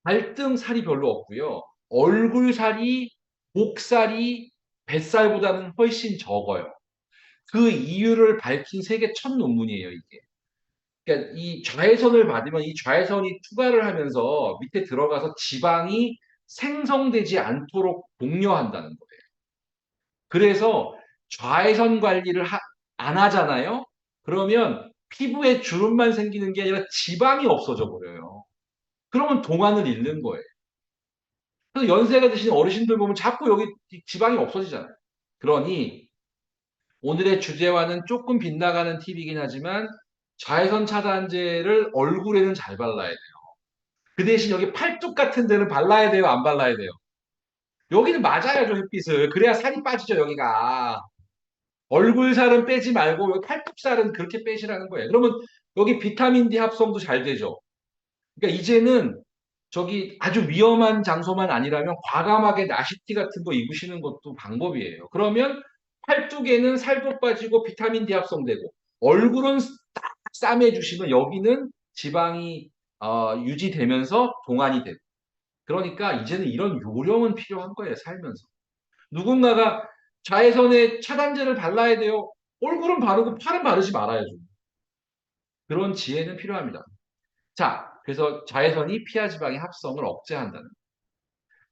발등 살이 별로 없고요. 얼굴 살이, 목살이 뱃살보다는 훨씬 적어요. 그 이유를 밝힌 세계 첫 논문이에요, 이게. 그러니까 이 좌회선을 받으면 이 좌회선이 투과를 하면서 밑에 들어가서 지방이 생성되지 않도록 독려한다는 거예요. 그래서 좌회선 관리를 안 하잖아요. 그러면 피부에 주름만 생기는 게 아니라 지방이 없어져 버려요. 그러면 동안을 잃는 거예요. 그래서 연세가 드신 어르신들 보면 자꾸 여기 지방이 없어지잖아요. 그러니 오늘의 주제와는 조금 빗나가는 팁이긴 하지만 자외선 차단제를 얼굴에는 잘 발라야 돼요. 그 대신 여기 팔뚝 같은 데는 발라야 돼요, 안 발라야 돼요? 여기는 맞아야죠, 햇빛을. 그래야 살이 빠지죠, 여기가. 얼굴 살은 빼지 말고 여기 팔뚝 살은 그렇게 빼시라는 거예요. 그러면 여기 비타민 D 합성도 잘 되죠. 그러니까 이제는 저기 아주 위험한 장소만 아니라면 과감하게 나시티 같은 거 입으시는 것도 방법이에요. 그러면 팔뚝에는 살도 빠지고 비타민 D 합성되고 얼굴은 딱 싸매주시면 여기는 지방이 유지되면서 동안이 되고 그러니까 이제는 이런 요령은 필요한 거예요. 살면서. 누군가가 자외선에 차단제를 발라야 돼요. 얼굴은 바르고 팔은 바르지 말아야죠. 그런 지혜는 필요합니다. 자, 그래서 자외선이 피하 지방의 합성을 억제한다는.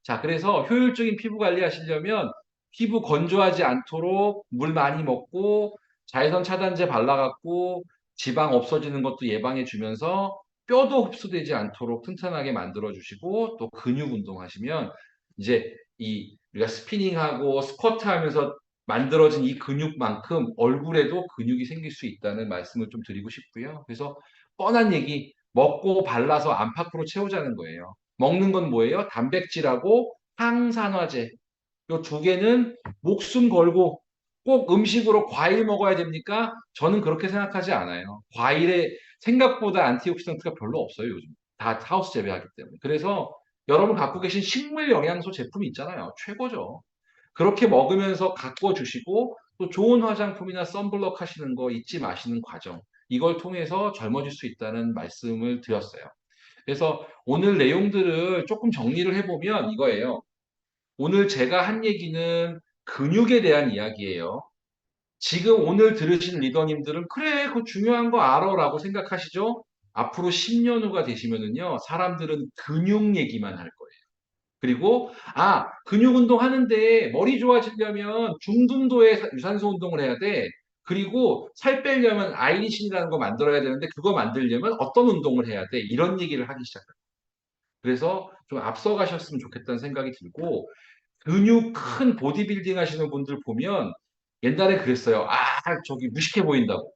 자, 그래서 효율적인 피부 관리 하시려면 피부 건조하지 않도록 물 많이 먹고 자외선 차단제 발라갖고 지방 없어지는 것도 예방해 주면서 뼈도 흡수되지 않도록 튼튼하게 만들어 주시고 또 근육 운동하시면 이제 이 우리가 스피닝하고 스쿼트 하면서 만들어진 이 근육만큼 얼굴에도 근육이 생길 수 있다는 말씀을 좀 드리고 싶고요. 그래서 뻔한 얘기 먹고 발라서 안팎으로 채우자는 거예요. 먹는 건 뭐예요? 단백질하고 항산화제. 이 두 개는 목숨 걸고 꼭 음식으로 과일 먹어야 됩니까? 저는 그렇게 생각하지 않아요. 과일에 생각보다 안티옥시던트가 별로 없어요, 요즘. 다 하우스 재배하기 때문에. 그래서 여러분 갖고 계신 식물 영양소 제품이 있잖아요. 최고죠. 그렇게 먹으면서 가꿔 주시고 또 좋은 화장품이나 선블럭 하시는 거 잊지 마시는 과정. 이걸 통해서 젊어질 수 있다는 말씀을 드렸어요. 그래서 오늘 내용들을 조금 정리를 해보면 이거예요. 오늘 제가 한 얘기는 근육에 대한 이야기예요. 지금 오늘 들으신 리더님들은 그래, 그 중요한 거 알아라고 생각하시죠? 앞으로 10년 후가 되시면은요, 사람들은 근육 얘기만 할 거예요. 그리고, 근육 운동 하는데 머리 좋아지려면 중등도의 유산소 운동을 해야 돼. 그리고 살 빼려면 아이리신이라는 거 만들어야 되는데 그거 만들려면 어떤 운동을 해야 돼. 이런 얘기를 하기 시작해요. 그래서 좀 앞서가셨으면 좋겠다는 생각이 들고 근육 큰 보디빌딩 하시는 분들 보면 옛날에 그랬어요. 저기 무식해 보인다고.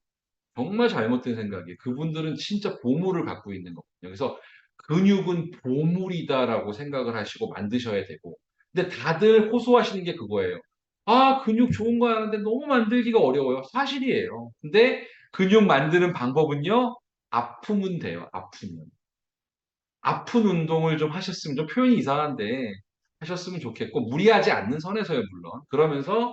정말 잘못된 생각이에요. 그분들은 진짜 보물을 갖고 있는 거거든요. 그래서 근육은 보물이다라고 생각을 하시고 만드셔야 되고. 근데 다들 호소하시는 게 그거예요. 근육 좋은 거 하는데 너무 만들기가 어려워요. 사실이에요. 근데 근육 만드는 방법은요, 아프면 돼요. 아프면. 아픈 운동을 좀 하셨으면, 좀 표현이 이상한데, 하셨으면 좋겠고, 무리하지 않는 선에서요, 물론. 그러면서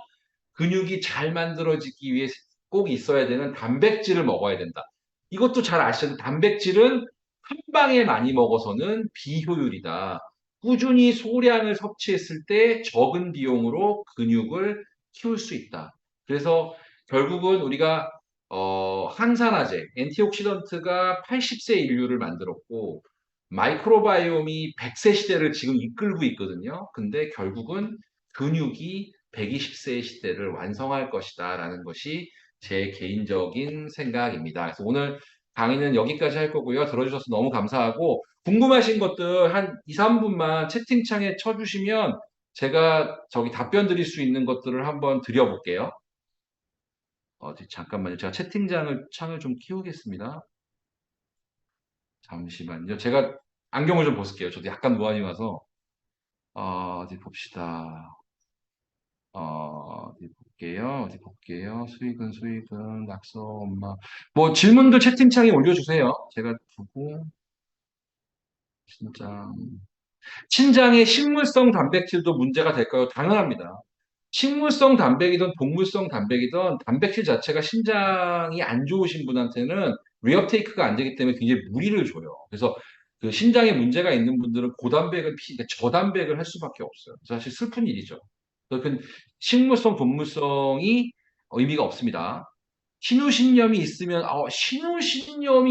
근육이 잘 만들어지기 위해 꼭 있어야 되는 단백질을 먹어야 된다. 이것도 잘 아시죠? 단백질은 한 방에 많이 먹어서는 비효율이다. 꾸준히 소량을 섭취했을 때 적은 비용으로 근육을 키울 수 있다. 그래서 결국은 우리가 항산화제, 엔티옥시던트가 80세 인류를 만들었고 마이크로바이옴이 100세 시대를 지금 이끌고 있거든요. 근데 결국은 근육이 120세의 시대를 완성할 것이다라는 것이 제 개인적인 생각입니다. 그래서 오늘 강의는 여기까지 할 거고요. 들어주셔서 너무 감사하고 궁금하신 것들 한 2, 3분만 채팅창에 쳐주시면 제가 저기 답변 드릴 수 있는 것들을 한번 드려볼게요. 잠깐만요. 제가 창을 좀 키우겠습니다. 잠시만요. 제가 안경을 좀 벗을게요. 저도 약간 무안이 와서. 어디 봅시다. 어디 볼게요. 어디 볼게요. 수익은, 낙서, 엄마. 뭐 질문도 채팅창에 올려주세요. 제가 보고, 진짜. 신장의 식물성 단백질도 문제가 될까요? 당연합니다. 식물성 단백이든 동물성 단백이든 단백질 자체가 신장이 안 좋으신 분한테는 리업테이크가 안 되기 때문에 굉장히 무리를 줘요. 그래서 그 신장에 문제가 있는 분들은 고단백을 그러니까 저단백을 할 수밖에 없어요. 사실 슬픈 일이죠. 그 식물성, 동물성이 의미가 없습니다. 신우신염이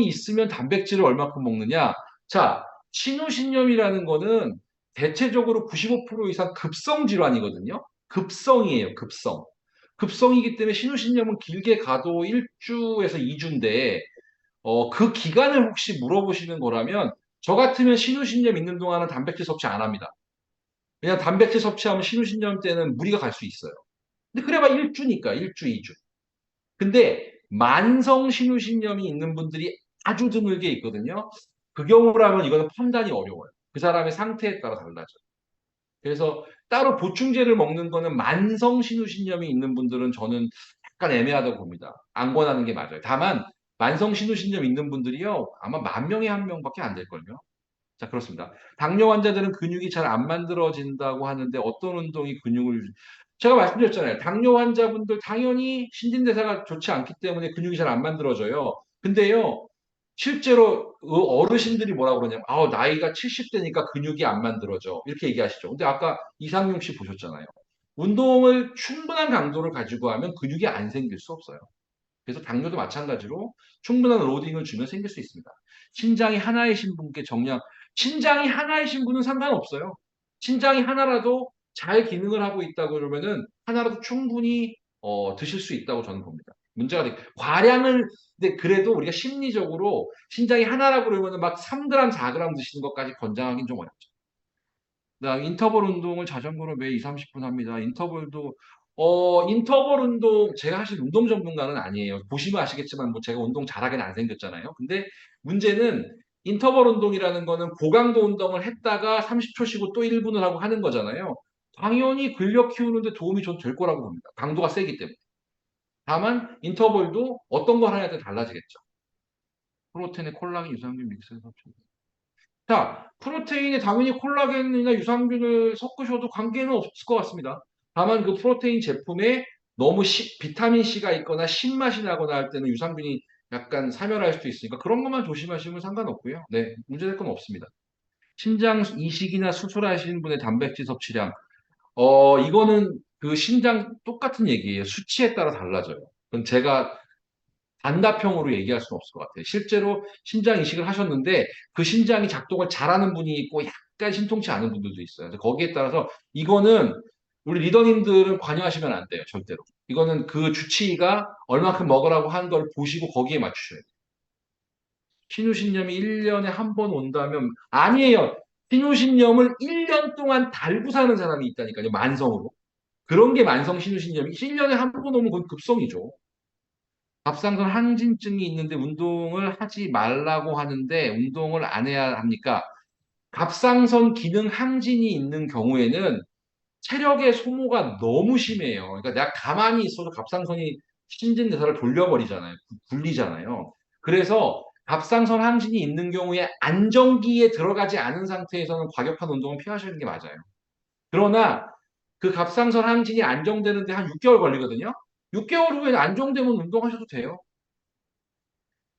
있으면 단백질을 얼마큼 먹느냐? 자, 신우신염이라는 거는 대체적으로 95% 이상 급성 질환이거든요. 급성이에요, 급성. 급성이기 때문에 신우신염은 길게 가도 1주에서 2주인데, 그 기간을 혹시 물어보시는 거라면, 저 같으면 신우신염 있는 동안은 단백질 섭취 안 합니다. 왜냐면 단백질 섭취하면 신우신염 때는 무리가 갈 수 있어요. 근데 그래봐 1주니까, 1주, 2주. 근데 만성 신우신염이 있는 분들이 아주 드물게 있거든요. 그 경우라면 이거는 판단이 어려워요. 그 사람의 상태에 따라 달라져요. 그래서 따로 보충제를 먹는 거는 만성 신우신염이 있는 분들은 저는 약간 애매하다고 봅니다. 안 권하는 게 맞아요. 다만 만성 신우신염 있는 분들이요. 아마 10,000명에 1명밖에 안 될걸요. 자, 그렇습니다. 당뇨 환자들은 근육이 잘 안 만들어진다고 하는데 어떤 운동이 근육을 제가 말씀드렸잖아요. 당뇨 환자분들 당연히 신진대사가 좋지 않기 때문에 근육이 잘 안 만들어져요. 근데요, 실제로 어르신들이 뭐라 그러냐면, 나이가 70대니까 근육이 안 만들어져. 이렇게 얘기하시죠. 근데 아까 이상용 씨 보셨잖아요. 운동을 충분한 강도를 가지고 하면 근육이 안 생길 수 없어요. 그래서 당뇨도 마찬가지로 충분한 로딩을 주면 생길 수 있습니다. 신장이 하나이신 분께 신장이 하나이신 분은 상관없어요. 신장이 하나라도 잘 기능을 하고 있다고 그러면은 하나라도 충분히 드실 수 있다고 저는 봅니다. 과량을 근데 그래도 우리가 심리적으로 신장이 하나라고 그러면은 막 3g, 4g 드시는 것까지 권장하기는 좀 어렵죠. 인터벌 운동을 자전거로 매 2, 30분 합니다. 인터벌 운동, 제가 사실 운동 전문가는 아니에요. 보시면 아시겠지만, 뭐 제가 운동 잘하게는 안 생겼잖아요. 근데 문제는 인터벌 운동이라는 거는 고강도 운동을 했다가 30초 쉬고 또 1분을 하고 하는 거잖아요. 당연히 근력 키우는데 도움이 좀 될 거라고 봅니다. 강도가 세기 때문에. 다만, 인터벌도 어떤 걸 하냐에 따라 달라지겠죠. 프로테인에 콜라겐, 유산균 믹스해서 자, 프로테인에 당연히 콜라겐이나 유산균을 섞으셔도 관계는 없을 것 같습니다. 다만 그 프로테인 제품에 너무 비타민 C가 있거나 신맛이 나거나 할 때는 유산균이 약간 사멸할 수도 있으니까 그런 것만 조심하시면 상관없고요. 네, 문제될 건 없습니다. 신장 이식이나 수술하시는 분의 단백질 섭취량. 이거는 그 신장 똑같은 얘기예요. 수치에 따라 달라져요. 그건 제가 단답형으로 얘기할 수는 없을 것 같아요. 실제로 신장 이식을 하셨는데 그 신장이 작동을 잘하는 분이 있고 약간 신통치 않은 분들도 있어요. 그래서 거기에 따라서 이거는 우리 리더님들은 관여하시면 안 돼요. 절대로. 이거는 그 주치의가 얼마큼 먹으라고 하는 걸 보시고 거기에 맞추셔야 돼요. 신우신염이 1년에 한 번 온다면 아니에요. 신우신염을 1년 동안 달고 사는 사람이 있다니까요. 만성으로. 그런 게 만성 신우신염이 1년에 한 번 오면 그건 급성이죠. 갑상선 항진증이 있는데 운동을 하지 말라고 하는데 운동을 안 해야 합니까? 갑상선 기능 항진이 있는 경우에는 체력의 소모가 너무 심해요. 그러니까 내가 가만히 있어도 갑상선이 신진대사를 돌려버리잖아요. 굴리잖아요. 그래서 갑상선 항진이 있는 경우에 안정기에 들어가지 않은 상태에서는 과격한 운동은 피하시는 게 맞아요. 그러나 그 갑상선 항진이 안정되는데 한 6개월 걸리거든요. 6개월 후에 안정되면 운동하셔도 돼요.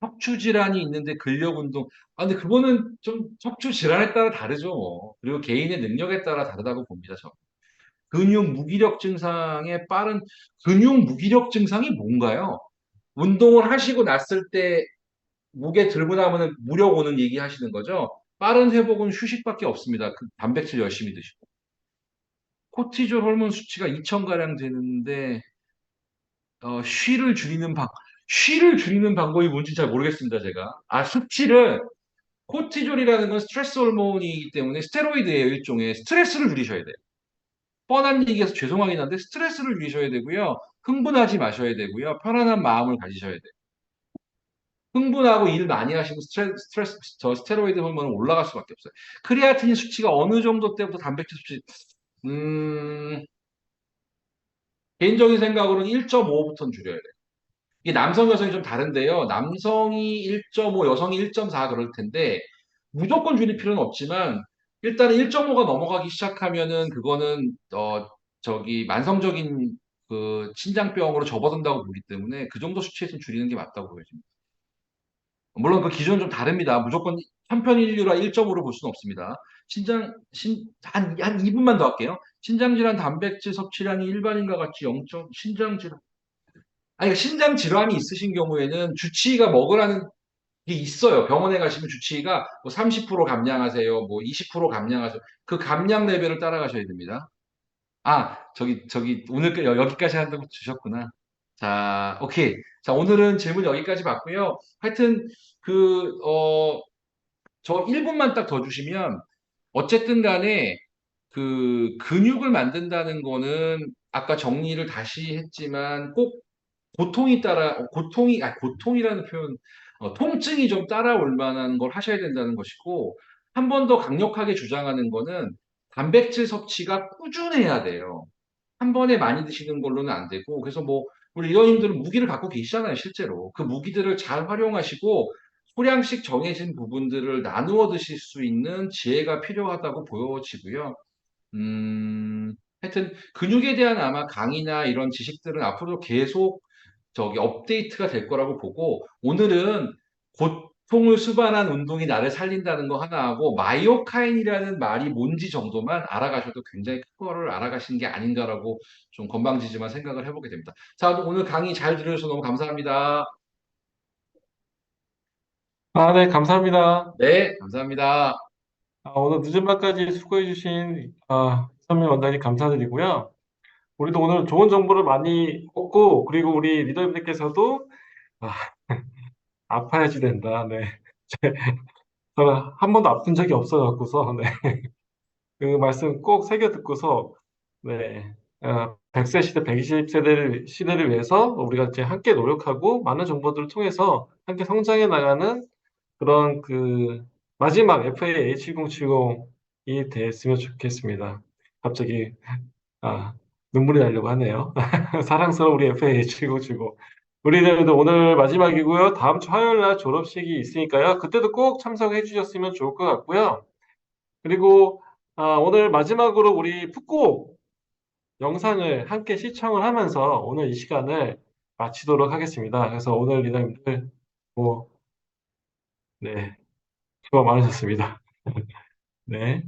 척추 질환이 있는데 근력 운동. 근데 그거는 좀 척추 질환에 따라 다르죠. 뭐. 그리고 개인의 능력에 따라 다르다고 봅니다. 저. 근육 무기력 증상의 빠른 근육 무기력 증상이 뭔가요? 운동을 하시고 났을 때 무게 들고 나면은 무력 오는 얘기 하시는 거죠? 빠른 회복은 휴식밖에 없습니다. 그 단백질 열심히 드시고. 코티졸 호르몬 수치가 2,000가량 되는데 쉬를 줄이는 방법이 뭔지 잘 모르겠습니다, 제가. 수치를 코티졸이라는 건 스트레스 호르몬이기 때문에 스테로이드예요, 일종의. 스트레스를 줄이셔야 돼요. 뻔한 얘기해서 죄송하긴 한데 스트레스를 줄이셔야 되고요. 흥분하지 마셔야 되고요. 편안한 마음을 가지셔야 돼요. 흥분하고 일 많이 하시고 스테로이드 호르몬은 올라갈 수밖에 없어요. 크레아틴 수치가 어느 정도 때부터 단백질 수치 개인적인 생각으로는 1.5부터는 줄여야 돼요. 이게 남성 여성이 좀 다른데요. 남성이 1.5, 여성이 1.4 그럴 텐데 무조건 줄일 필요는 없지만 일단은 1.5가 넘어가기 시작하면은 그거는 저기 만성적인 그 신장병으로 접어든다고 보기 때문에 그 정도 수치에서 줄이는 게 맞다고 보여집니다. 물론 그 기준은 좀 다릅니다. 무조건 편편일률화 1.5로 볼 수는 없습니다. 한 2분만 더 할게요. 신장질환 단백질 섭취량이 일반인과 같이 0. 신장질환. 아니, 신장 질환이 있으신 경우에는 주치의가 먹으라는 게 있어요. 병원에 가시면 주치의가 뭐 30% 감량하세요. 뭐 20% 감량하세요. 그 감량 레벨을 따라가셔야 됩니다. 아, 저기, 오늘 여기까지 한다고 주셨구나. 자, 오케이. 자, 오늘은 질문 여기까지 봤고요. 하여튼, 그, 저 1분만 딱 더 주시면, 어쨌든 간에, 그, 근육을 만든다는 거는, 아까 정리를 다시 했지만, 꼭 고통이라는 표현, 통증이 좀 따라올 만한 걸 하셔야 된다는 것이고, 한 번 더 강력하게 주장하는 거는, 단백질 섭취가 꾸준해야 돼요. 한 번에 많이 드시는 걸로는 안 되고, 그래서 뭐, 우리 리더님들은 무기를 갖고 계시잖아요, 실제로. 그 무기들을 잘 활용하시고, 소량씩 정해진 부분들을 나누어 드실 수 있는 지혜가 필요하다고 보여지고요. 하여튼, 근육에 대한 아마 강의나 이런 지식들은 앞으로 계속 저기 업데이트가 될 거라고 보고, 오늘은 고통을 수반한 운동이 나를 살린다는 거 하나 하고, 마이오카인이라는 말이 뭔지 정도만 알아가셔도 굉장히 큰 거를 알아가신 게 아닌가라고 좀 건방지지만 생각을 해보게 됩니다. 자, 오늘 강의 잘 들으셔서 너무 감사합니다. 아, 네, 감사합니다. 네, 감사합니다. 오늘 늦은 밤까지 수고해주신 선미 원장님 감사드리고요. 우리도 오늘 좋은 정보를 많이 얻고, 그리고 우리 리더님들께서도 아, 아파야지 된다. 네. 저는 한 번도 아픈 적이 없어갖고서, 네. 그 말씀 꼭 새겨 듣고서, 네. 100세 시대, 120세대를 위해서 우리가 이제 함께 노력하고 많은 정보들을 통해서 함께 성장해 나가는 그런 그 마지막 FA A7070이 됐으면 좋겠습니다. 갑자기 눈물이 나려고 하네요. 사랑스러운 우리 FA A7070. 우리들도 오늘 마지막이고요. 다음 주 화요일 날 졸업식이 있으니까요. 그때도 꼭 참석해 주셨으면 좋을 것 같고요. 그리고 오늘 마지막으로 우리 푹꼭 영상을 함께 시청을 하면서 오늘 이 시간을 마치도록 하겠습니다. 그래서 오늘 리더님들 뭐, 네, 수고 많으셨습니다. 네.